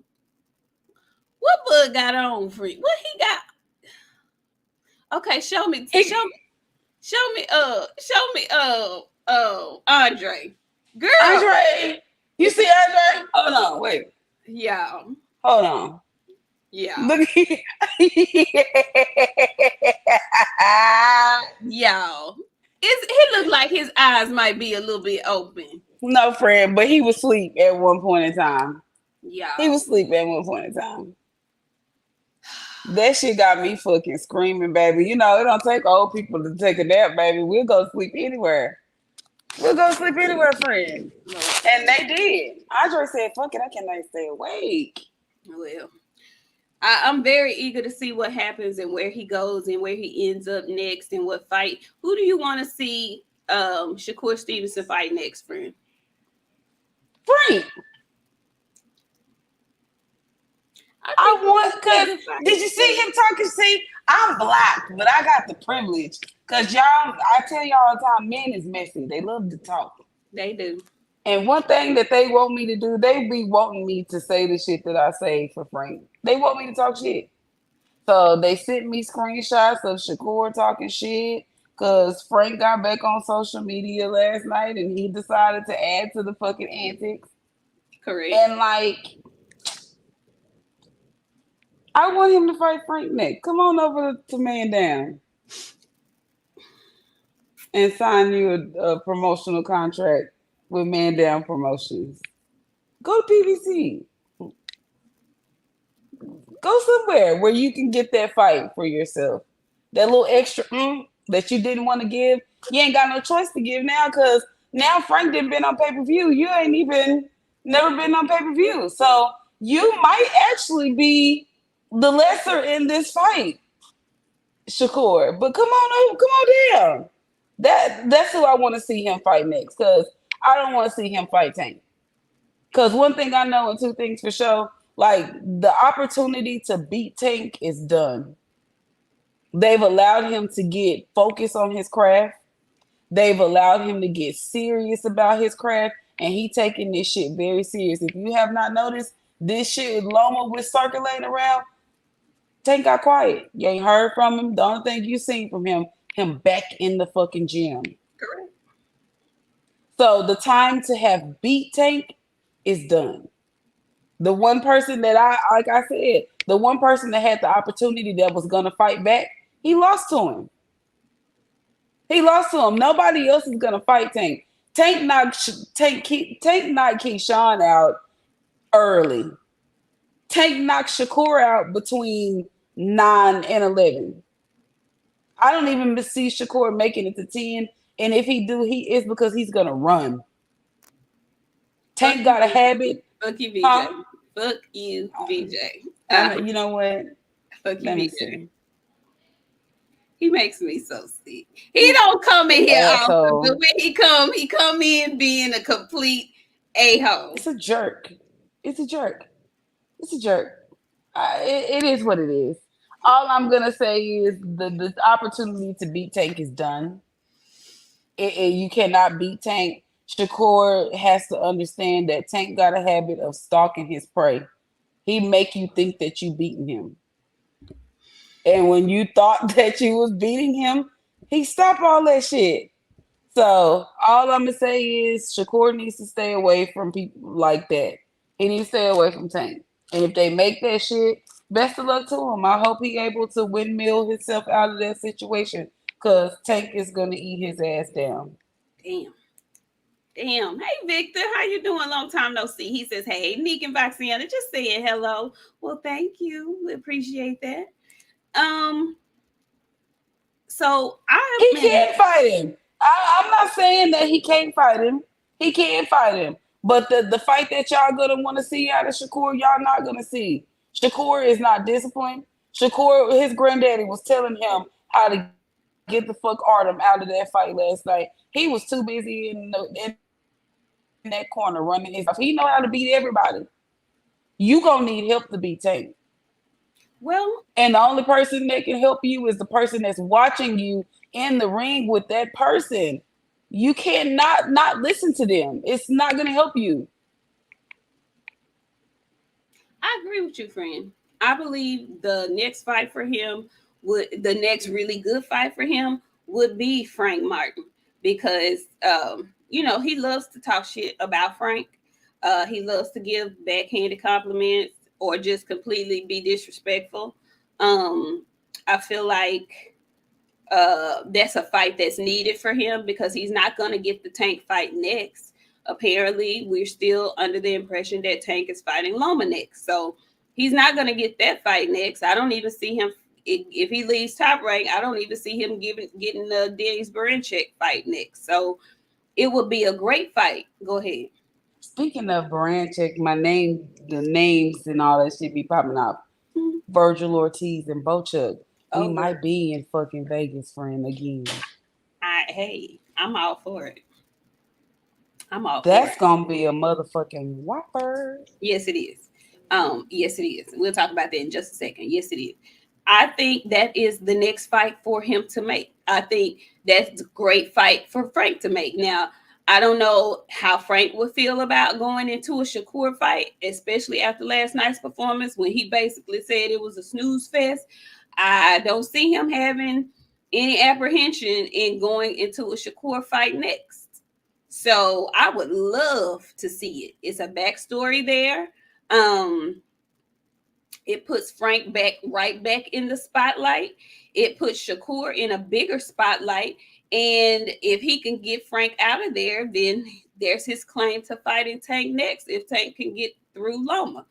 What Bud got on, friend? What he got? Okay, He, show me, Andre. Girl, Andre, you see Andre? Hold on, wait. y'all, Hold on. y'all, Look. y'all. He looked like his eyes might be a little bit open. No, friend, but he was asleep at one point in time. He was Y'all, asleep at one point in time. That shit got me fucking screaming, baby. You know, it don't take old people to take a nap, baby. We'll go sleep anywhere. We'll go sleep anywhere, friend. Lord, And they did. Andre said, fuck it, I cannot stay awake. well, I'm very eager to see what happens and where he goes and where he ends up next and what fight. Who do you want to see Shakur Stevenson fight next, friend? Frank, I I think he want, would be a cause good fight. did you see him talking? See, I'm black, but I got the privilege. Cause y'all, I tell y'all all the time, men is messy. They love to talk. They do. And one thing that they want me to do, they be wanting me to say the shit that I say for Frank. They want me to talk shit. So they sent me screenshots of Shakur talking shit because Frank got back on social media last night and he decided to add to the fucking antics. Correct. And like, I want him to fight Frank next. Come on over to Man Down and sign you a promotional contract with Man Down Promotions. Go to PBC. Go somewhere where you can get that fight for yourself. That little extra that you didn't want to give, you ain't got no choice to give now because now Frank didn't been on pay per view. You ain't even never been on pay per view, so you might actually be the lesser in this fight, Shakur. But come on down. That's who I want to see him fight next because I don't want to see him fight Tank. Because one thing I know and two things for sure, like the opportunity to beat Tank is done. They've allowed him to get focused on his craft. They've allowed him to get serious about his craft, and he taking this shit very serious. If you have not noticed, this shit Loma was circulating around. Tank got quiet. You ain't heard from him. The only thing you seen from him back in the fucking gym. Correct. So the time to have beat Tank is done. The one person that like I said, the one person that had the opportunity that was gonna fight back, he lost to him. He lost to him. Nobody else is gonna fight Tank. Tank knocked Keyshawn out early. Tank knocked Shakur out between 9 and 11. I don't even see Shakur making it to 10. And if he do, he is because he's gonna run. Fuck Tank you, got a habit, fuck you, VJ. huh? Fuck you, VJ. I know. You know what? Fuck you, Let me VJ. see. He makes me so sick. He don't come in here often, but Asshole. when he come in being a complete a-hole. It's a jerk. It's a jerk. It's a jerk. It is what it is. All I'm gonna say is the opportunity to beat Tank is done. You cannot beat Tank. Shakur has to understand that Tank got a habit of stalking his prey. He make you think that you beating him, and when you thought that you was beating him, he stopped all that shit. So all I'm gonna say is Shakur needs to stay away from people like that. He needs to stay away from Tank. And if they make that shit, best of luck to him. I hope he able to windmill himself out of that situation. Cause Tank is gonna eat his ass down. Damn. Damn. Hey Victor, how you doing? Long time no see. He says, hey, Nik and BOXIANA, just saying hello. Well, thank you. We appreciate that. Um, so I He man, can't fight him. I'm not saying that he can't fight him. He can fight him. But the fight that y'all gonna want to see out of Shakur, y'all not gonna see. Shakur is not disciplined. Shakur, his granddaddy was telling him how to get the fuck Artem out of that fight last night. He was too busy in that corner running his mouth. He know how to beat everybody. You gonna need help to beat Tank. well, And the only person that can help you is the person that's watching you in the ring with that person. You can't not listen to them. It's not gonna help you. I agree with you, friend. I believe the next fight for him the next really good fight for him would be Frank Martin because he loves to talk shit about Frank. He loves to give backhanded compliments or just completely be disrespectful. Um, I feel like that's a fight that's needed for him because he's not going to get the Tank fight next. Apparently, we're still under the impression that Tank is fighting Loma next. So he's not going to get that fight next. I don't even see him if he leaves Top Rank. I don't even see him getting the Dennis Berinchek fight next. So it would be a great fight. Go ahead. Speaking of Baranchik, the names and all that shit be popping up. Hmm. Virgil Ortiz and Bochuk. We Oh, girl. might be in fucking Vegas, friend, again. Hey, I'm all for it. I'm all for That's it. gonna be a motherfucking whopper. Yes, it is. Yes, it is. We'll talk about that in just a second. Yes, it is. I think that is the next fight for him to make. I think that's a great fight for Frank to make. Now, I don't know how Frank would feel about going into a Shakur fight, especially after last night's performance when he basically said it was a snooze fest. I don't see him having any apprehension in going into a Shakur fight next. So I would love to see it. It's a backstory there. Um, it puts Frank right back in the spotlight. It puts Shakur in a bigger spotlight. And if he can get Frank out of there, then there's his claim to fighting Tank next. If Tank can get through Loma,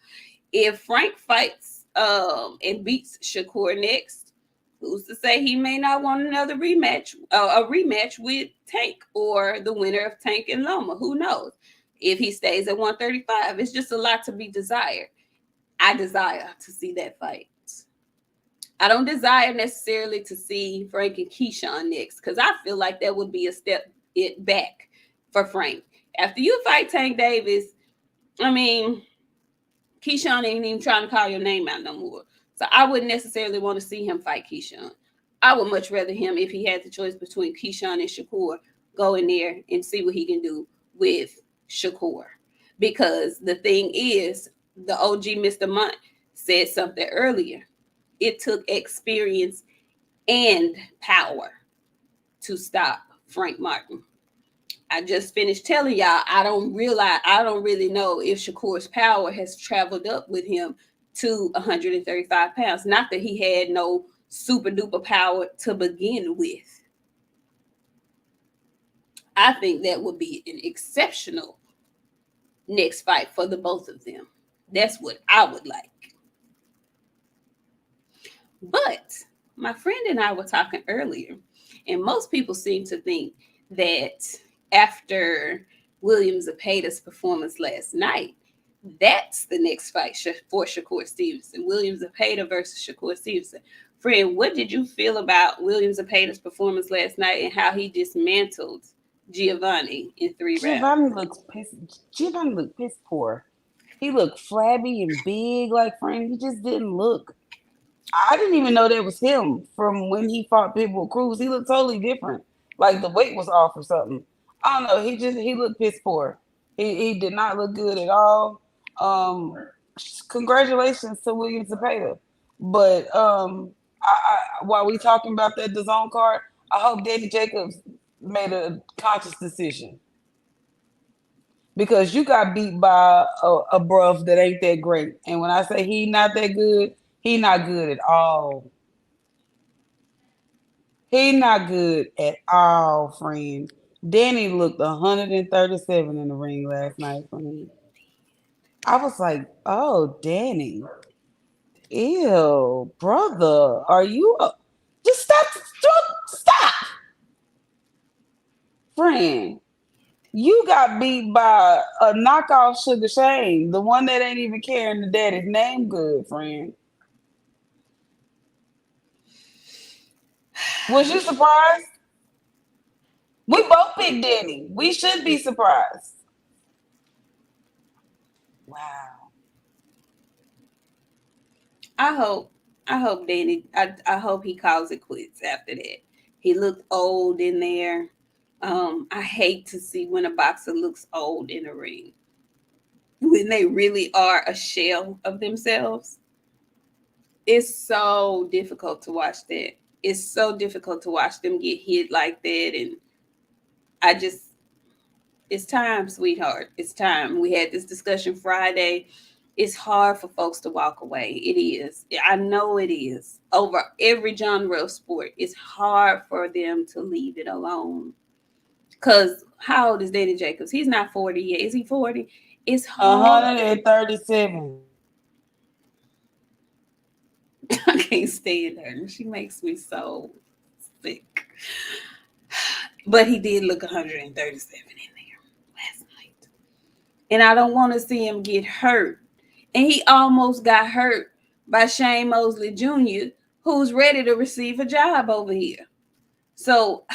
if Frank fights and beats Shakur next, who's to say he may not want another rematch, a rematch with Tank or the winner of Tank and Loma? Who knows? If he stays at 135, it's just a lot to be desired. I desire to see that fight. I don't desire necessarily to see Frank and Keyshawn next because I feel like that would be a step it back for Frank. After you fight Tank Davis, I mean, Keyshawn ain't even trying to call your name out no more. So I wouldn't necessarily want to see him fight Keyshawn. I would much rather him, if he had the choice between Keyshawn and Shakur, go in there and see what he can do with Shakur. Because the thing is, the OG Mr. Munt said something earlier. It took experience and power to stop Frank Martin. I just finished telling y'all I don't really know if Shakur's power has traveled up with him to 135 pounds. Not that he had no super duper power to begin with. I think that would be an exceptional next fight for the both of them. That's what I would like. But my friend and I were talking earlier, and most people seem to think that after William Zepeda's performance last night, that's the next fight for Shakur Stevenson. William Zepeda versus Shakur Stevenson. Friend, what did you feel about William Zepeda's performance last night and how he dismantled Giovanni in 3 rounds? Giovanni looked piss poor. He looked flabby and big, like Frank. He just didn't look. I didn't even know that was him from when he fought Pitbull Cruz. He looked totally different. Like the weight was off or something. I don't know. He looked piss poor. He did not look good at all. Um, Congratulations to William Zepeda. But while we talking about that DAZN card, I hope Danny Jacobs made a conscious decision because you got beat by a bruv that ain't that great. And when I say he not that good, he not good at all. He not good at all, friend. Danny looked 137 in the ring last night for me. I was like, oh, Danny. Ew, brother. Are you just stop, friend. You got beat by a knockoff Sugar Shane, the one that ain't even carrying the daddy's name good, friend. Was you surprised? We both picked Danny. We should be surprised. Wow. I hope Danny. I hope he calls it quits after that. He looked old in there. I hate to see when a boxer looks old in a ring when they really are a shell of themselves. It's so difficult to watch that. It's so difficult to watch them get hit like that, and I just it's time, sweetheart. It's time. We had this discussion Friday. It's hard for folks to walk away. It is. I know it is. Over every genre of sport, it's hard for them to leave it alone. Because how old is Danny Jacobs? He's not 40 yet. Is he 40? It's hard. 137. I can't stand her. She makes me so sick. But he did look 137 in there last night. And I don't want to see him get hurt. And he almost got hurt by Shane Mosley Jr., who's ready to receive a job over here. So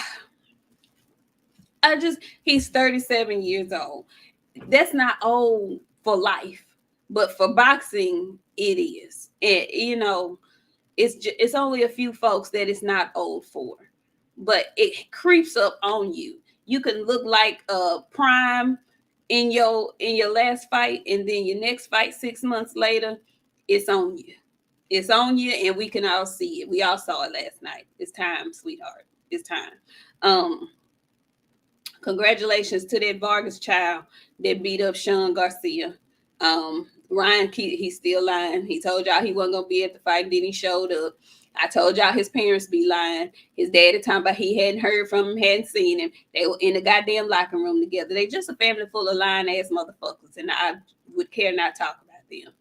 he's 37 years old. That's not old for life, but for boxing, it is. And, it's only a few folks that it's not old for, but it creeps up on you. You can look like a prime in your last fight, and then your next fight 6 months later, it's on you. It's on you, and we can all see it. We all saw it last night. It's time, sweetheart. It's time. Congratulations to that Vargas child that beat up Sean Garcia. Ryan, he's still lying. He told y'all he wasn't gonna be at the fight, then he showed up. I told y'all his parents be lying. His daddy talking about he hadn't heard from him, hadn't seen him. They were in the goddamn locker room together. They just a family full of lying ass motherfuckers, and I would care not talk about them.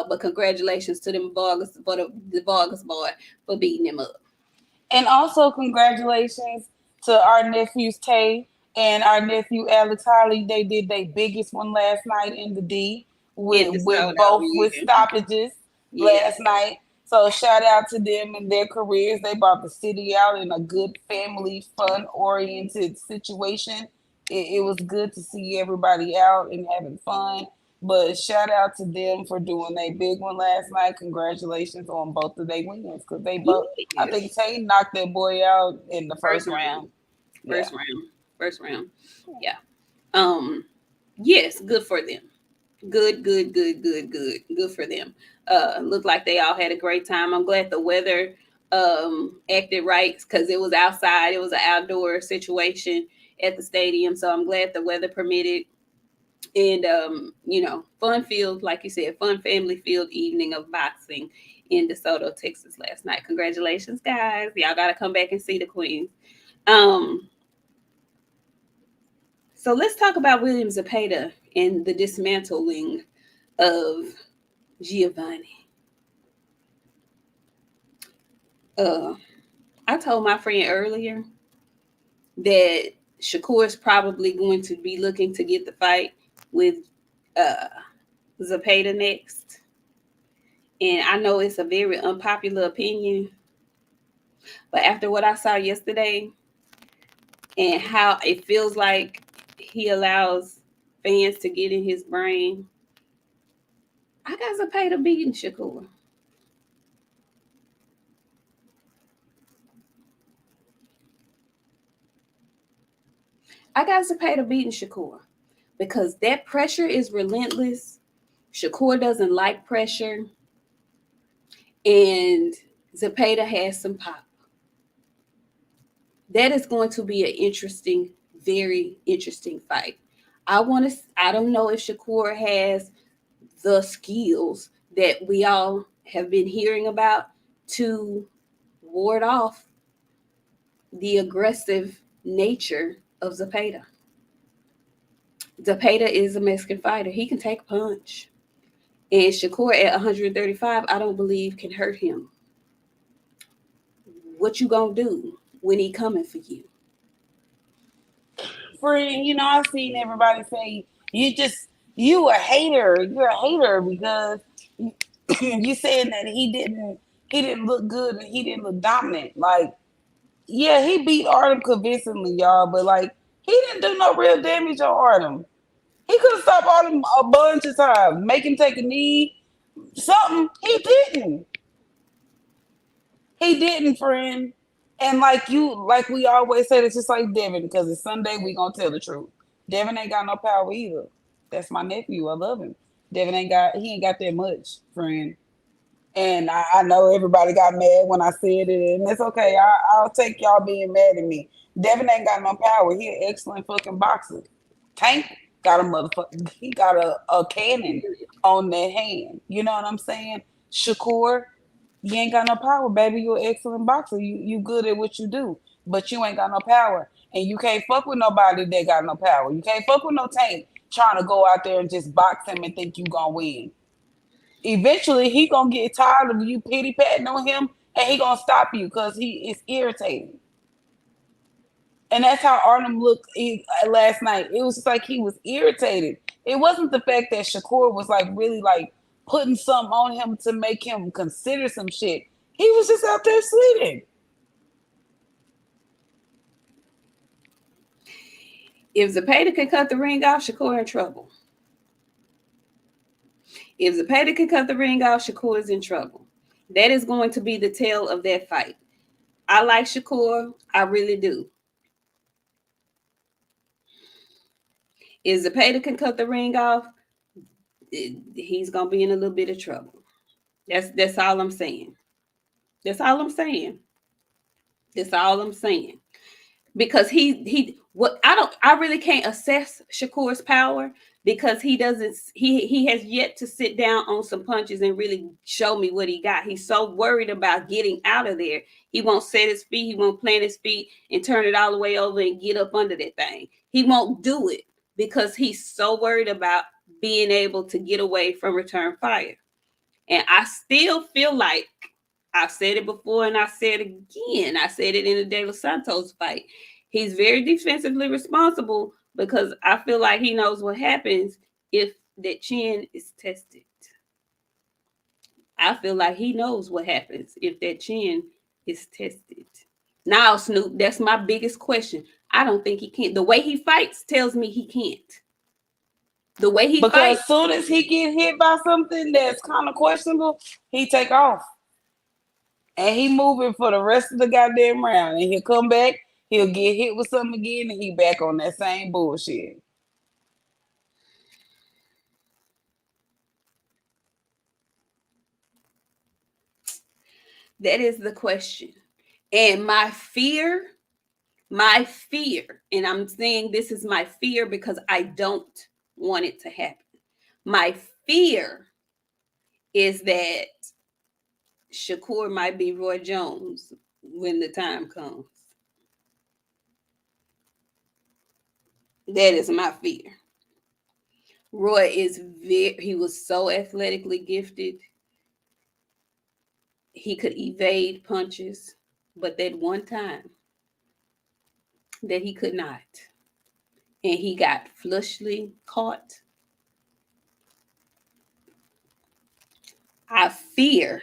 But congratulations to them Vargas for the Vargas boy for beating him up. And also congratulations to our nephews Tay and our nephew Alex Holly. They did their biggest one last night in the D with both with stoppages last night. So shout out to them and their careers. They brought the city out in a good family, fun-oriented situation. It was good to see everybody out and having fun. But shout out to them for doing their big one last night. Congratulations on both of their wins because they both. I think Tay knocked that boy out in the first round. First round. Yeah. Yes, good for them. Good for them. Looked like they all had a great time. I'm glad the weather acted right because it was outside. It was an outdoor situation, at the stadium. So I'm glad the weather permitted. And fun filled, like you said, fun family filled evening of boxing in DeSoto, Texas last night. Congratulations, guys. Y'all gotta come back and see the Queens. Um, so let's talk about William Zepeda and the dismantling of Giovanni. Uh, I told my friend earlier that Shakur is probably going to be looking to get the fight with uh, Zepeda next. And I know it's a very unpopular opinion, but after what I saw yesterday and how it feels like he allows fans to get in his brain, I got Zepeda beating Shakur. I got Zepeda beating Shakur because that pressure is relentless. Shakur doesn't like pressure, and Zepeda has some pop. That is going to be an interesting, very interesting fight. I don't know if Shakur has the skills that we all have been hearing about to ward off the aggressive nature of Zepeda. Zepeda is a Mexican fighter. He can take a punch. And Shakur at 135, I don't believe can hurt him. What you gonna do when he coming for you? Friend, I've seen everybody say you a hater. You're a hater because you saying that he didn't look good and he didn't look dominant. Like, yeah, he beat Artem convincingly, y'all, but like he didn't do no real damage on Artem. He could have stopped Artem a bunch of times, make him take a knee, something. He didn't. He didn't, friend. And like we always say, it's just like Devin, because it's Sunday, we gonna tell the truth. Devin ain't got no power either. That's my nephew. I love him. He ain't got that much, friend. And I know everybody got mad when I said it, and it's okay. I'll take y'all being mad at me. Devin ain't got no power. He an excellent fucking boxer. Tank got a motherfucker. He got a cannon on that hand. You know what I'm saying? Shakur, you ain't got no power, baby. You're an excellent boxer. You good at what you do, but you ain't got no power, and you can't fuck with nobody that got no power. You can't fuck with no Tank trying to go out there and just box him and think you gonna win. Eventually, he gonna get tired of you pity patting on him, and he gonna stop you because he is irritating. And that's how Artem looked last night. It was just like he was irritated. It wasn't the fact that Shakur was like really like putting something on him to make him consider some shit. He was just out there sleeping. If Zepeda can cut the ring off, Shakur in trouble. If Zepeda can cut the ring off, Shakur is in trouble. That is going to be the tale of that fight. I like Shakur. I really do. If Zepeda can cut the ring off, he's gonna be in a little bit of trouble. That's all I'm saying. That's all I'm saying. That's all I'm saying. Because I really can't assess Shakur's power because he doesn't he has yet to sit down on some punches and really show me what he got. He's so worried about getting out of there. He won't set his feet, he won't plant his feet and turn it all the way over and get up under that thing. He won't do it because he's so worried about being able to get away from return fire. And I still feel like I've said it before and I said it again. I said it in the De Los Santos fight. He's very defensively responsible because I feel like he knows what happens if that chin is tested. I feel like he knows what happens if that chin is tested. Now, Snoop, that's my biggest question. I don't think he can. The way he fights tells me he can't. The way he Because fights. as soon as he get hit by something that's kind of questionable, he take off. And he moving for the rest of the goddamn round. And he'll come back, he'll get hit with something again, and he back on that same bullshit. That is the question. And my fear My fear, and I'm saying this is my fear because I don't want it to happen. My fear is that Shakur might be Roy Jones when the time comes. That is my fear. Roy he was so athletically gifted. He could evade punches, but that one time that he could not, and he got flushly caught. I fear,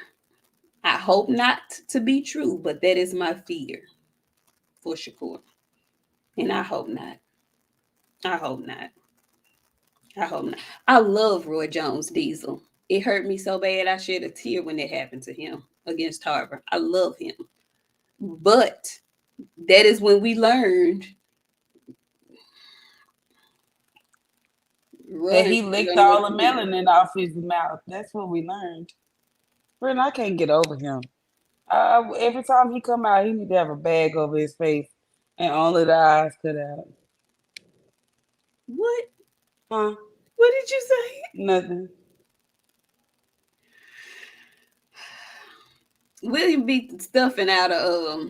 I hope not to be true, but that is my fear for Shakur. And I hope not. I hope not. I hope not. I love Roy Jones Diesel. It hurt me so bad I shed a tear when it happened to him against Tarver. I love him. But that is when we learned That run he you licked don't know all what the you're doing. melanin off his mouth. That's what we learned. Friend, I can't get over him. Every time he come out, he need to have a bag over his face and only the eyes cut out. What? Huh? What did you say? Nothing. William beat the stuffing out of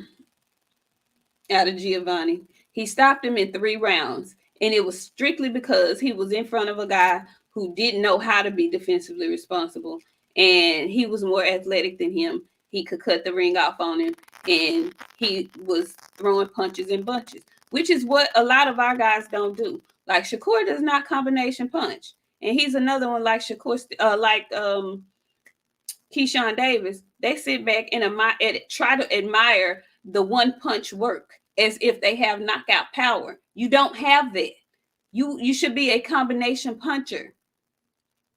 Giovanni. He stopped him in 3 rounds, and it was strictly because he was in front of a guy who didn't know how to be defensively responsible, and he was more athletic than him. He could cut the ring off on him, and he was throwing punches in bunches, which is what a lot of our guys don't do. Like Shakur does not combination punch, and he's another one like Keyshawn Davis. They sit back and try to admire the one punch work as if they have knockout power. You don't have that. You should be a combination puncher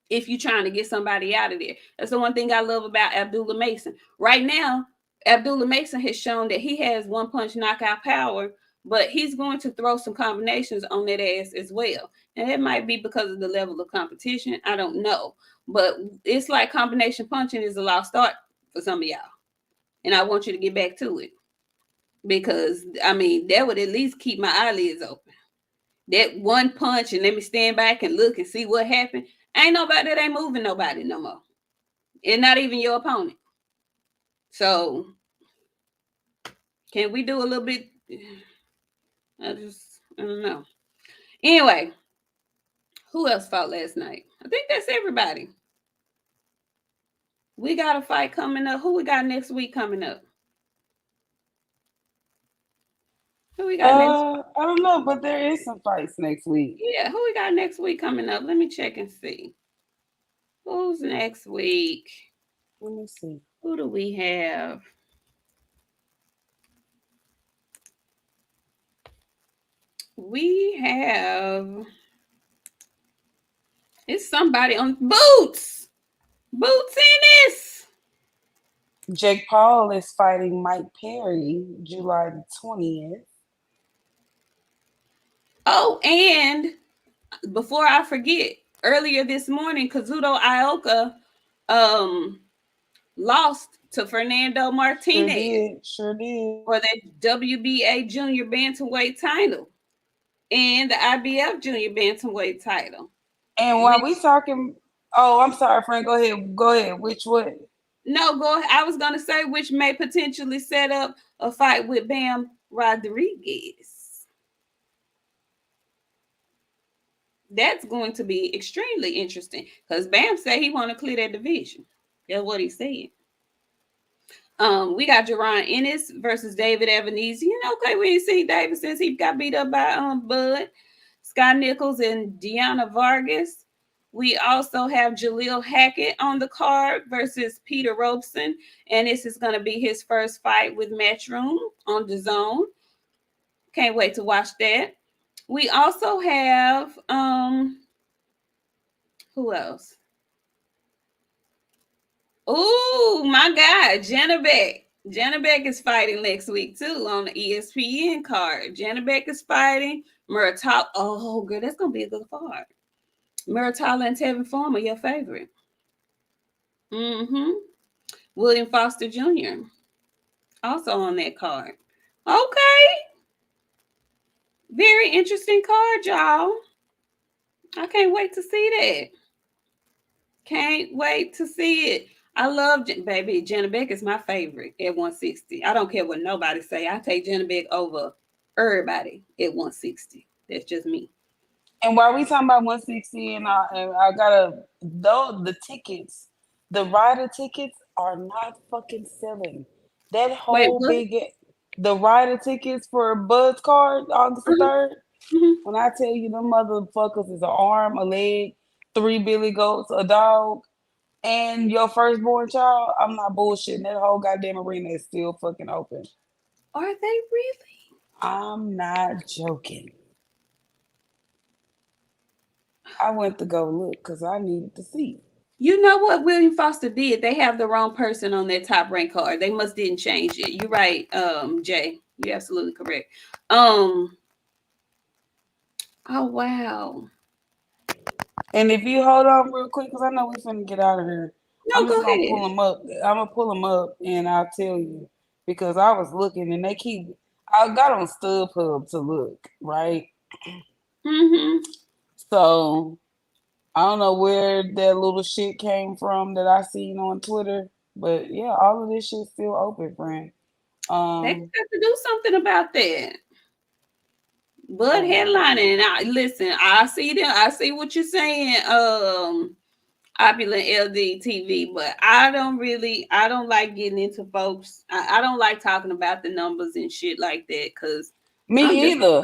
if you're trying to get somebody out of there. That's the one thing I love about Abdullah Mason. Right now, Abdullah Mason has shown that he has one punch knockout power, but he's going to throw some combinations on that ass as well. And it might be because of the level of competition. I don't know. But it's like combination punching is a lost art for some of y'all. And I want you to get back to it. Because, I mean, that would at least keep my eyelids open. That one punch and let me stand back and look and see what happened. Ain't nobody that ain't moving nobody no more. And not even your opponent. So can we do a little bit? I don't know. Anyway, who else fought last night? I think that's everybody. We got a fight coming up. Who we got next week coming up? Who we got next? I don't know, but there is some fights next week. Yeah, who we got next week coming up? Let me check and see. Who's next week? Let me see. Who do we have? We have. It's somebody on Boots. Boots in this. Jake Paul is fighting Mike Perry July the 20th. Oh, and before I forget, earlier this morning, Kazuto Ioka lost to Fernando Martinez Sure did. for the WBA junior bantamweight title and the IBF junior bantamweight title. And while we talking, oh, I'm sorry, Frank. Go ahead. Go ahead. Which one? No, go ahead. I was gonna say which may potentially set up a fight with Bam Rodriguez. That's going to be extremely interesting because Bam said he want to clear that division. That's what he said. We got Jerron Ennis versus David Evanezian. Okay, we ain't seen David since he got beat up by Bud. Sky Nichols and Deanna Vargas. We also have Jaleel Hackett on the card versus Peter Robeson. And this is going to be his first fight with Matchroom on the Zone. Can't wait to watch that. We also have who else? Oh, my God, Jenna Beck. Jenna Beck is fighting next week, too, on the ESPN card. Jenna Beck is fighting. Muratala. Oh, girl, that's going to be a good card. Muratala and Tevin Farmer, your favorite. Mm-hmm. William Foster Jr. also on that card. Okay. Very interesting card, y'all. I can't wait to see that. Can't wait to see it. I love baby. Jenna Beck is my favorite at 160. I don't care what nobody say. I take Jenna Beck over everybody at 160. That's just me. And while we talking about 160, and I gotta though the tickets, the rider tickets are not fucking selling. That Wait, whole what? big the rider tickets for Bud's card August the Mhm, 3rd. mhm. When I tell you them motherfuckers is an arm, a leg, three billy goats, a dog, and your firstborn child, I'm not bullshitting. That whole goddamn arena is still fucking open. Are they really? I'm not joking. I went to go look because I needed to see. You know what William Foster did? They have the wrong person on their top rank card. They must didn't change it. You're right, Jay. You're absolutely correct. Um. Oh wow. And if you hold on real quick, because I know we finna get out of here, No, I'm just go gonna pull ahead. them up. I'm gonna pull them up, and I'll tell you because I was looking, and they keep. I got on StubHub to look right, Mm-hmm. so I don't know where that little shit came from that I seen on Twitter, but yeah, all of this shit's still open, friend. They Um, got to do something about that. Bud hold on. headlining, and I listen. I see them. I see what you're saying. Opulent LDTV, but I don't like getting into folks. I don't like talking about the numbers and shit like that because Me I'm just either.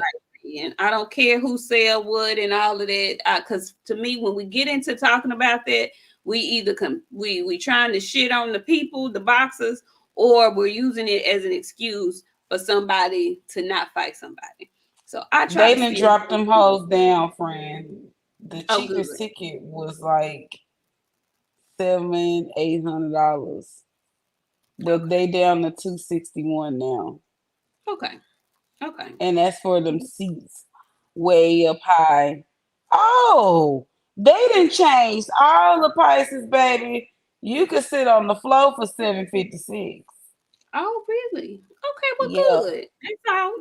and I don't care who sell what and all of that. Because to me, when we get into talking about that, we either we trying to shit on the people, the boxers, or we're using it as an excuse for somebody to not fight somebody. So I try They to done steer. dropped them hoes down, friend. The Oh, cheapest good. ticket was like $700-800, but Okay. they down to 261 now, Okay. Okay. and that's for them seats way up high. Oh, they didn't change all the prices, baby. You could sit on the floor for 756. Oh, really? Okay, well, Yeah, good.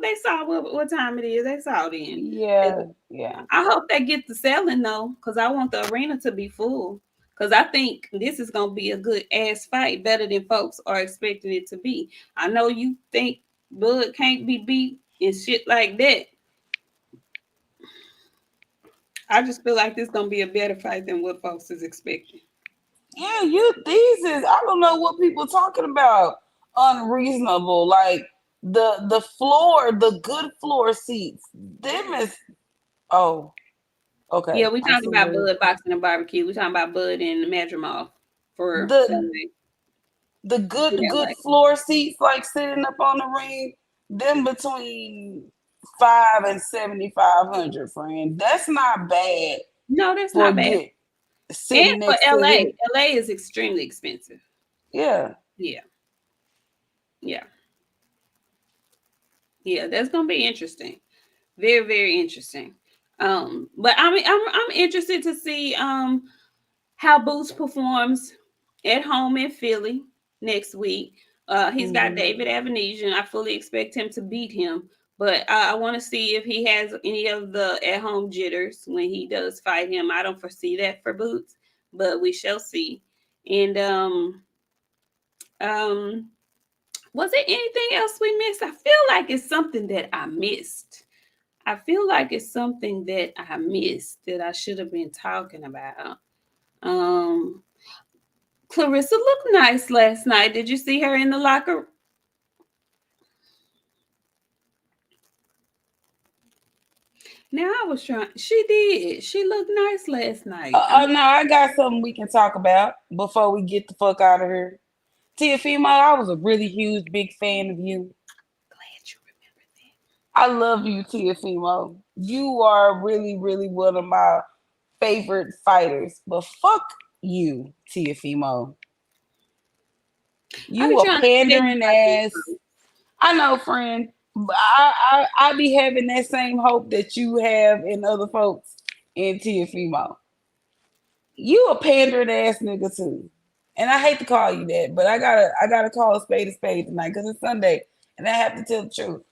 They saw what time it is. They saw then. yeah, yeah. I hope they get the selling though, because I want the arena to be full. Because I think this is gonna be a good ass fight, better than folks are expecting it to be. I know you think Bud can't be beat and shit like that. I just feel like this gonna be a better fight than what folks is expecting. Yeah, these is I don't know what people talking about. Unreasonable. Like the floor, the good floor seats. Them is oh, Yeah, okay. we I talking see about where Bud boxing and barbecue. We talking about Bud and the Madrimov for the Sunday. the See good that good right? floor seats like sitting up on the ring, them between 5 and 7,500, friend. That's not bad No, that's for not bad. get And sitting for next to LA, him. LA is extremely expensive. Yeah. Yeah, yeah, yeah. That's gonna be interesting. Very, very interesting. But I'm interested to see how Boots performs at home in Philly next week. He's got Hmm. David Avenesian. I fully expect him to beat him, but I want to see if he has any of the at home jitters when he does fight him. I don't foresee that for Boots, but we shall see. And um, was there anything else we missed? I feel like it's something that I missed. I feel like it's something that I missed that I should have been talking about. Um, Clarissa looked nice last night. Did you see her in the locker? Now I was trying. She did. She looked nice last night. I'm No, I got something we can talk about before we get the fuck out of here. Tiafimo, I was a really huge, big fan of you. glad you remember that. I love you, Tiafimo. You are really, really one of my favorite fighters. But fuck you, Tiafimo. I be You a trying to tell you pandering like this. ass. I know, friend. But I be having that same hope that you have in other folks in Tiafimo. You a pandering ass nigga too. And I hate to call you that, but I gotta call a spade tonight because it's Sunday and I have to tell the truth.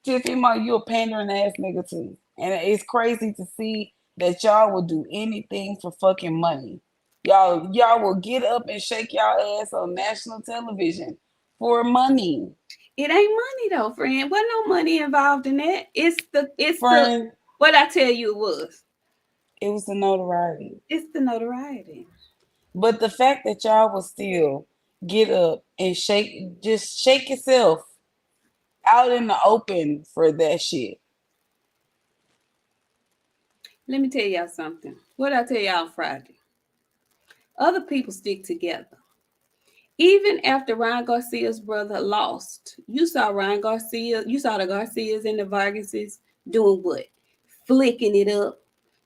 Tiffy, you a pandering ass nigga too. And it's crazy to see that y'all will do anything for fucking money. Y'all will get up and shake y'all ass on national television for money. It ain't money though, friend. Wasn't no money involved in that. It's the Friend, what I tell you it was. it was the notoriety. It's the notoriety. But the fact that y'all will still get up and shake yourself out in the open for that shit. Let me tell y'all something. What I tell y'all Friday. Other people stick together. Even after Ryan Garcia's brother lost, you saw Ryan Garcia, you saw the Garcias and the Vargases doing what? Flicking it up,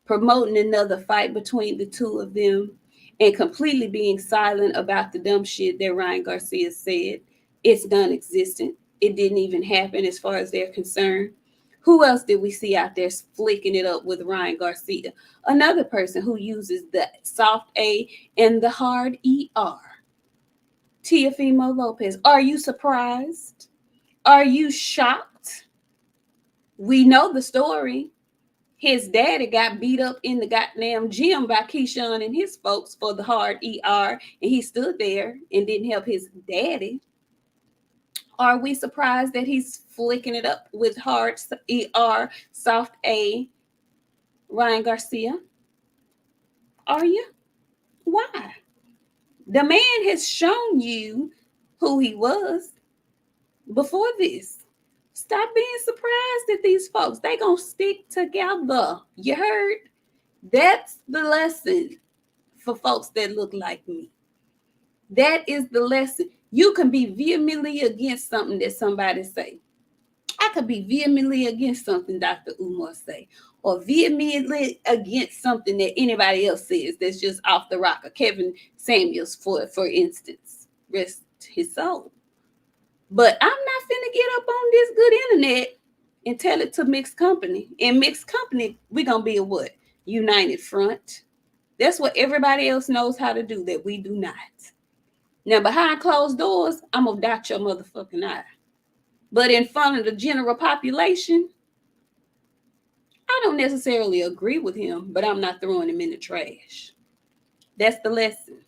promoting another fight between the two of them, and completely being silent about the dumb shit that Ryan Garcia said. It's non existent. It didn't even happen as far as they're concerned. Who else did we see out there flicking it up with Ryan Garcia? Another person who uses the soft A and the hard ER. Teofimo Lopez. Are you surprised? Are you shocked? We know the story. His daddy got beat up in the goddamn gym by Keyshawn and his folks for the hard ER, and he stood there and didn't help his daddy. Are we surprised that he's flicking it up with hard ER, soft A, Ryan Garcia? Are you? Why? The man has shown you who he was before this. Stop being surprised at these folks. They gonna stick together. You heard? That's the lesson for folks that look like me. That is the lesson. You can be vehemently against something that somebody say. I could be vehemently against something Dr. Umar say, or vehemently against something that anybody else says that's just off the rocker. Kevin Samuels, for instance, rest his soul. But I'm not finna get up on this good internet and tell it to mixed company. In mixed company, we gonna be a what? United front. That's what everybody else knows how to do that we do not. Now, behind closed doors, I'm gonna dot your motherfucking eye. But in front of the general population, I don't necessarily agree with him, but I'm not throwing him in the trash. That's the lesson.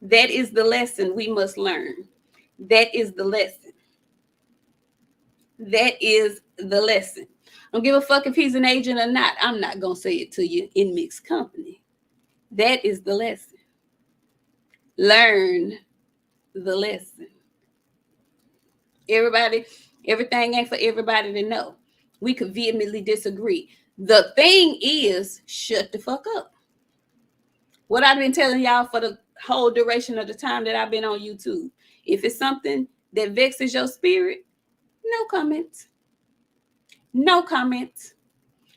That is the lesson we must learn. That is the lesson. That is the lesson. I don't give a fuck if he's an agent or not. I'm not going to say it to you in mixed company. That is the lesson. Learn the lesson. Everything ain't for everybody to know. We could vehemently disagree. The thing is, shut the fuck up. What I've been telling y'all for the whole duration of the time that I've been on YouTube. If it's something that vexes your spirit, no comment. No comment.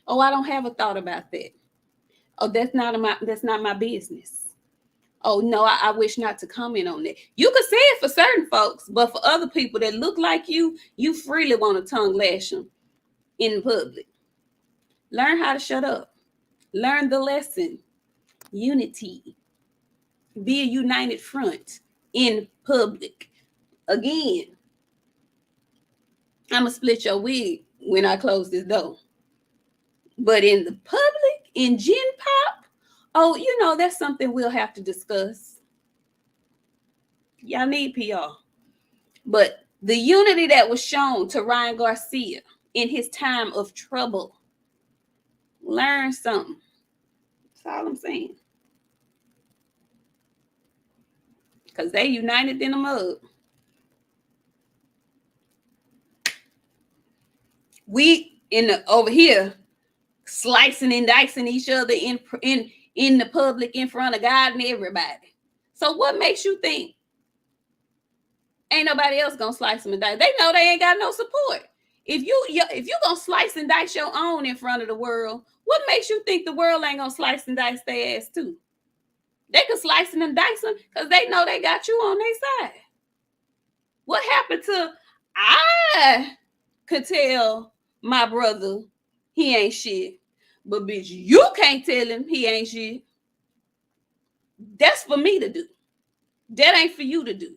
Oh, I don't have a thought about that. Oh, that's not my business. Oh no, I wish not to comment on that. You could say it for certain folks, but for other people that look like you freely want to tongue lash them in public. Learn how to shut up. Learn the lesson. Unity. Be a united front in public. Again, I'm gonna split your wig when I close this door. But in the public, in Gen Pop, oh, that's something we'll have to discuss. Y'all need PR. But the unity that was shown to Ryan Garcia in his time of trouble, learn something. That's all I'm saying. Because they united in the mud. We over here slicing and dicing each other in the public in front of God and everybody. So what makes you think ain't nobody else gonna slice them and dice? They know they ain't got no support. If you gonna slice and dice your own in front of the world, what makes you think the world ain't gonna slice and dice their ass too? They can slice and dice them because they know they got you on their side. What happened to I could tell my brother he ain't shit, but bitch, you can't tell him he ain't shit. That's for me to do. That ain't for you to do.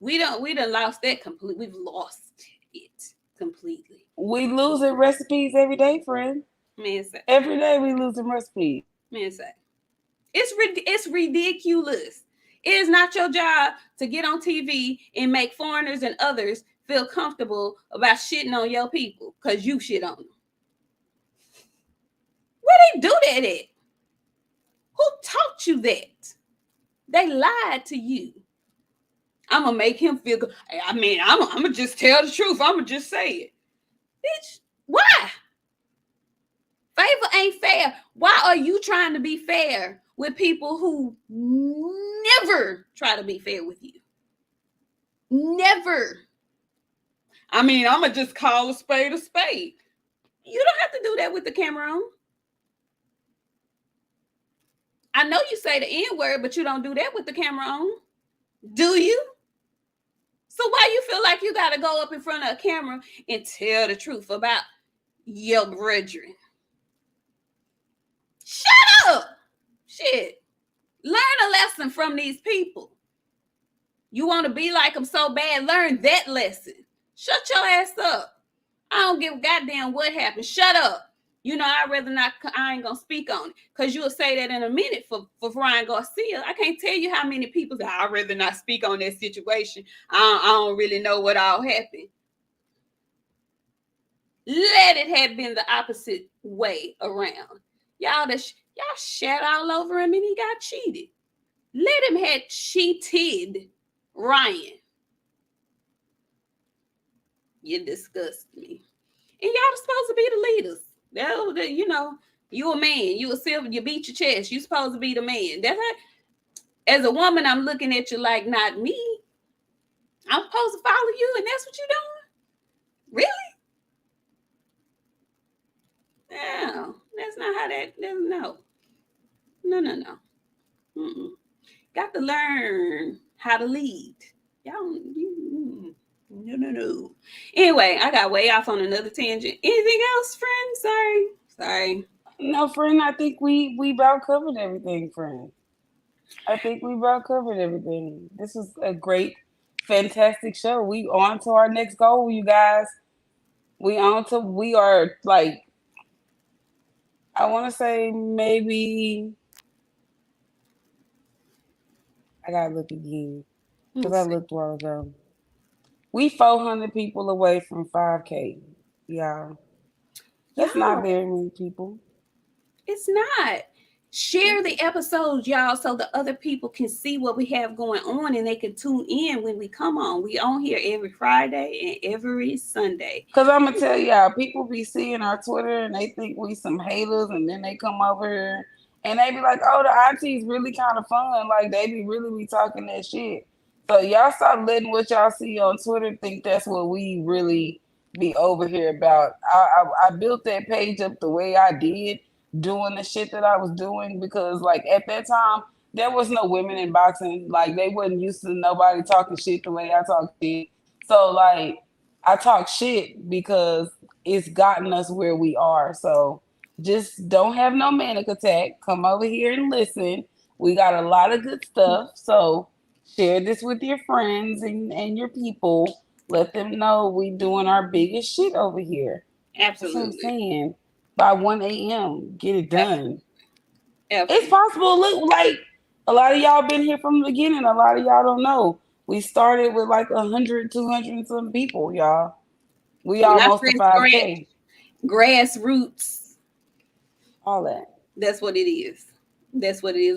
We done lost that completely. We've lost it completely. We losing recipes every day, friend. Man say, Every day we losing recipes. man say. It's ridiculous. It is not your job to get on TV and make foreigners and others feel comfortable about shitting on your people because you shit on them. Where they do that at? Who taught you that? They lied to you. I'm gonna make him feel good. I mean, I'm gonna just tell the truth. I'm gonna just say it. Bitch, why? Favor ain't fair. Why are you trying to be fair with people who never try to be fair with you? Never. I mean, I'm gonna just call a spade a spade. You don't have to do that with the camera on. I know you say the N-word, but you don't do that with the camera on. Do you? So why you feel like you gotta go up in front of a camera and tell the truth about your brethren? Shut up! Shit. Learn a lesson from these people. You want to be like them so bad, learn that lesson. Shut your ass up. I don't give a goddamn what happened. Shut up. You know, I'd rather not, I ain't going to speak on it. Because you'll say that in a minute for Ryan Garcia. I can't tell you how many people say, I'd rather not speak on that situation. I don't really know what all happened. Let it have been the opposite way around. Y'all shat all over him and he got cheated. Let him have cheated Ryan. You disgust me. And y'all supposed to be the leaders. You know, you a man. You a silver. You beat your chest. You supposed to be the man. That's how, as a woman, I'm looking at you like, not me. I'm supposed to follow you, and that's what you're doing? Really? No, that's not how that. No. Mm-mm. Got to learn how to lead. Y'all, no. Anyway, I got way off on another tangent. Anything else, friend? Sorry. No, friend, I think we about covered everything, friend. I think we about covered everything. This was a great, fantastic show. We on to our next goal, you guys. We are like, I want to say maybe, I gotta look again because I looked a while ago. We 400 people away from 5K, y'all. That's not very many people. It's not. Share the episodes, y'all, so the other people can see what we have going on and they can tune in when we come on. We on here every Friday and every Sunday. Because I'm going to tell y'all, people be seeing our Twitter and they think we some haters, and then they come over here and they be like, oh, the auntie's really kind of fun. Like, they be talking that shit. So y'all stop letting what y'all see on Twitter think that's what we really be over here about. I built that page up the way I did, doing the shit that I was doing, because like at that time there was no women in boxing. Like, they wasn't used to nobody talking shit the way I talk shit. So like, I talk shit because it's gotten us where we are. So just don't have no manic attack. Come over here and listen. We got a lot of good stuff. So share this with your friends and your people. Let them know we doing our biggest shit over here. Absolutely. That's what I'm saying. By 1 a.m., get it done. Absolutely. It's possible. Look, like, a lot of y'all been here from the beginning. A lot of y'all don't know. We started with like 100, 200 and some people, y'all. We almost to 5K. Grassroots. All that. That's what it is.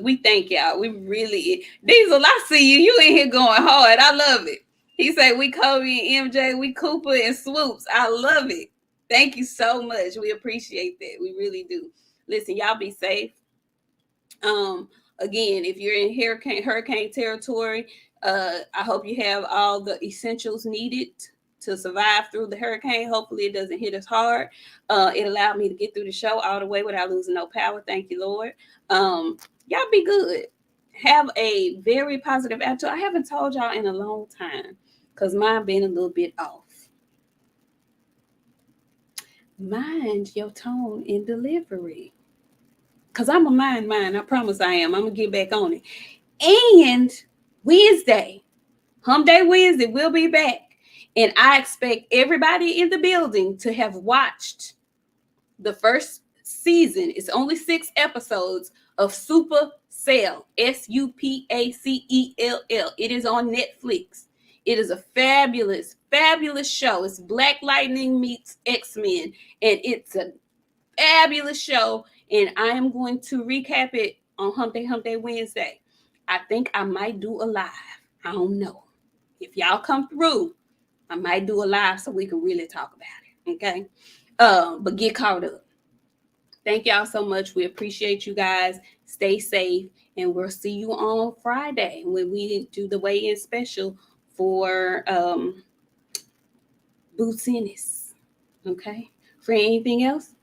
We thank y'all. We really, Diesel, I see you. You in here going hard. I love it. He said we Kobe and MJ, we Cooper and Swoops. I love it. Thank you so much. We appreciate that. We really do. Listen, y'all be safe. Again, if you're in hurricane territory, I hope you have all the essentials needed to survive through the hurricane. Hopefully it doesn't hit us hard. It allowed me to get through the show all the way without losing no power. Thank you, Lord. Y'all be good. Have a very positive attitude. I haven't told y'all in a long time because mine been a little bit off. Mind your tone and delivery. Because I'm a mind mine. I promise I am. I'm going to get back on it. And Wednesday, Hump Day Wednesday, we'll be back. And I expect everybody in the building to have watched the first season. It's only 6 episodes of Super Cell, Supacell. It is on Netflix. It is a fabulous, fabulous show. It's Black Lightning meets X-Men, and it's a fabulous show. And I am going to recap it on Hump Day Wednesday. I think I might do a live. I don't know. If y'all come through, I might do a live so we can really talk about it. Okay. But get caught up. Thank y'all so much. We appreciate you guys. Stay safe, and we'll see you on Friday when we do the weigh-in special for Boots Ennis. Okay. For anything else?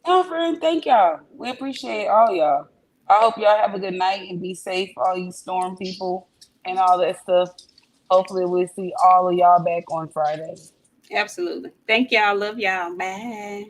No, friend, thank y'all. We appreciate all y'all. I hope y'all have a good night and be safe, all you storm people and all that stuff. Hopefully, we'll see all of y'all back on Friday. Absolutely. Thank y'all. Love y'all. Bye.